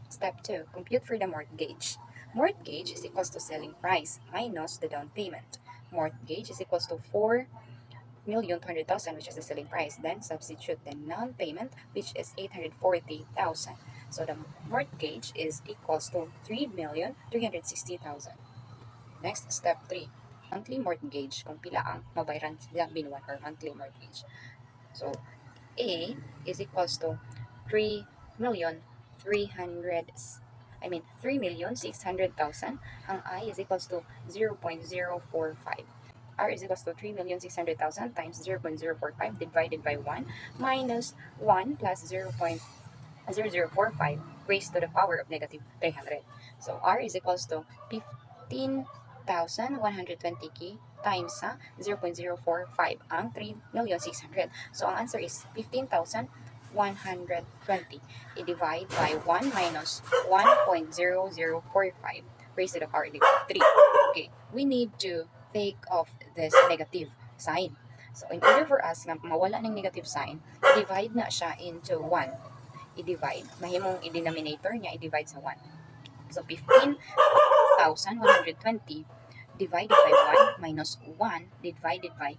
step 2, compute for the mortgage. Mortgage is equals to selling price minus the down payment. Mortgage is equals to 4,200,000, which is the selling price. Then substitute the non-payment, which is 840,000. So the mortgage is equals to 3,360,000. Next, step 3. Monthly mortgage. Kung pila ang mabayaran sila binuwan or monthly mortgage. So, A is equals to 3,600,000. Ang I is equals to 0.045. R is equals to 3,600,000 times 0.045 divided by 1 minus 1 plus 0.0045 raised to the power of negative 300. So R is equals to 15,120 times 0.045 ang 3,600,000. So ang answer is 15,120. I-divide by 1 minus 1.0045 raised to the power of negative 3. Okay, we need to take off this negative sign. So in order for us na mawala ng negative sign, divide na siya into 1. I-divide. Mahimong i-denominator niya, i-divide sa 1. So, 15,120 divided by 1 minus 1 divided by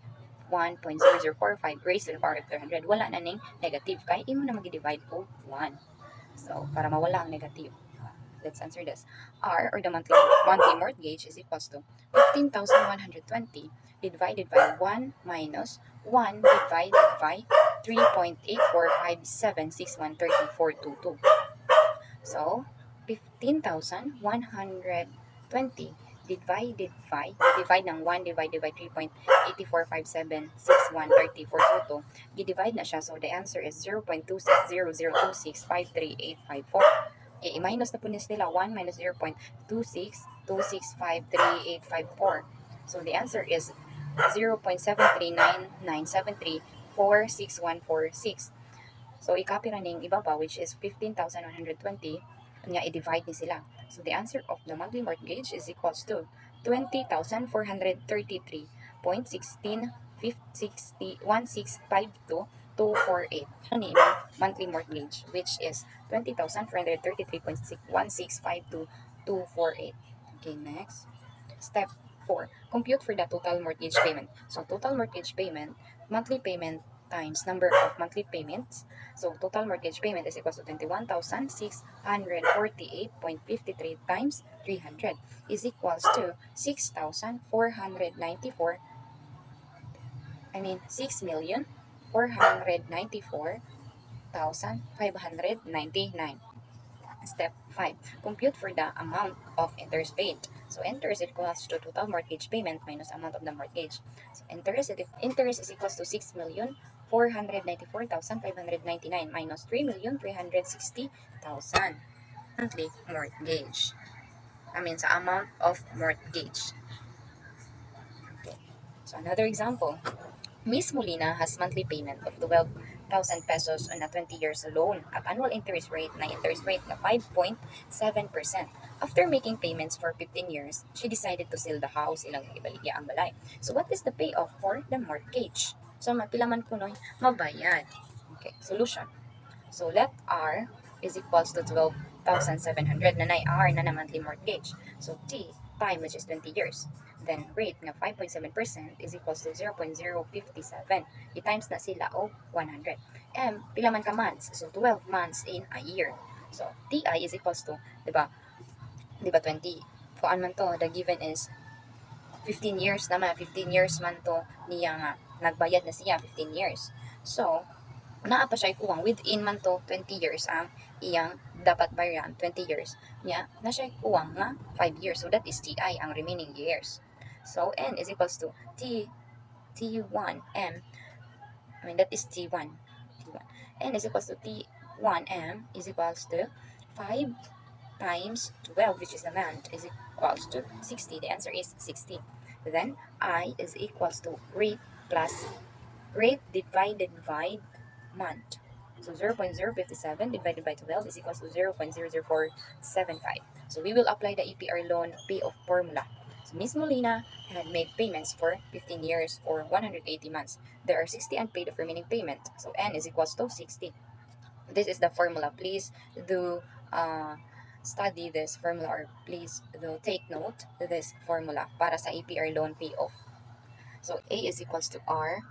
1.0045 raised to the power of 300. Wala na ning negative. Kaya imo na mag-divide o 1. So, para mawala ang negative. Let's answer this. R, or the monthly mortgage, is equals to 15,120 divided by 1 minus 1 divided by 3.8457613422. So, 15,120 divide ng 1 divided by 3.8457613422. Gi-divide na siya. So, the answer is 0.26002653,854. I-minus na po nila 1 minus 0.262653,854. So, the answer is 0.73997346146. So, i-copy na ning ibaba, which is 15,120, nga i-divide ni sila. So, the answer of the monthly mortgage is equals to 20,433.1652,248. Ano ni monthly mortgage, which is 20,433.1652,248. Okay, next. Step 4. Compute for the total mortgage payment. So, total mortgage payment, monthly payment times number of monthly payments. So, total mortgage payment is equals to 21,648.53 times 300 is equals to 6,494 6,494,599. Step 5. Compute for the amount of interest paid. So interest equals to total mortgage payment minus amount of the mortgage. So interest is equals to 6,494,599 minus 3,360,000 monthly mortgage. Sa amount of mortgage. Okay. So another example. Miss Molina has monthly payment of 12,000 pesos on a 20 years loan at annual interest rate na 5.7%. After making payments for 15 years, she decided to sell the house ilang ibaligya ang balay. So what is the payoff for the mortgage? So mapilaman ko no, mabayad. Okay, solution. So let R is equals to 12,700 na R na monthly mortgage. So T, time which is 20 years. Then rate nga 5.7% is equals to 0.057. I-times na sila o 100. M, pila man ka months? So 12 months in a year. So TI is equals to, di ba? 20? Kuan man to, the given is 15 years naman. 15 years man to niya nga. Nagbayad na siya 15 years. So, naa pa siya kuwang within man to 20 years ang iyang dapat bayaran 20 years niya na siya kuwang nga 5 years, so that is TI ang remaining years. So N is equals to T1 M, that is T1 N is equals to T1 M is equals to 5 times 12, which is the amount, is equals to 60. The answer is 60. Then I is equals to rate plus rate divided by month. So 0.057 divided by 12 is equals to 0.00475. So we will apply the EPR loan payoff formula. So Ms. Molina had made payments for 15 years or 180 months. There are 60 unpaid of remaining payment. So N is equals to 60. This is the formula. Please do study this formula, or please do take note this formula para sa EPR loan payoff. So A is equals to R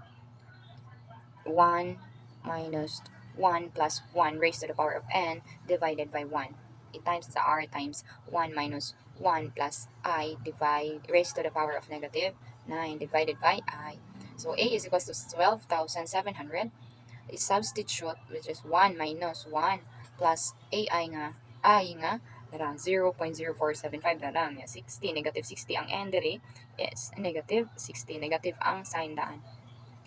1 minus 1 plus 1 raised to the power of n divided by 1. It times the r times 1 minus 1 plus I divide raised to the power of negative 9 divided by I. So A is equals to 12,700. Substitute, which is 1 minus 1 plus AI nga, I nga, dara 0.0475 na lang, 60, negative 60 ang n diri is negative 60, negative ang sign daan.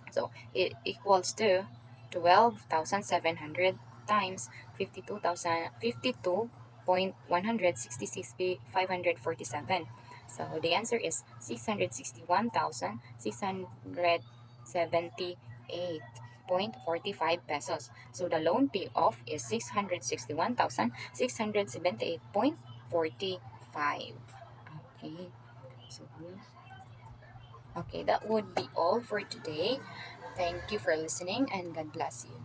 So it equals to 12,700 times 52,166,547. So the answer is 661,678.45 pesos. So the loan payoff is 661,678.45. Okay. So okay, that would be all for today. Thank you for listening and God bless you.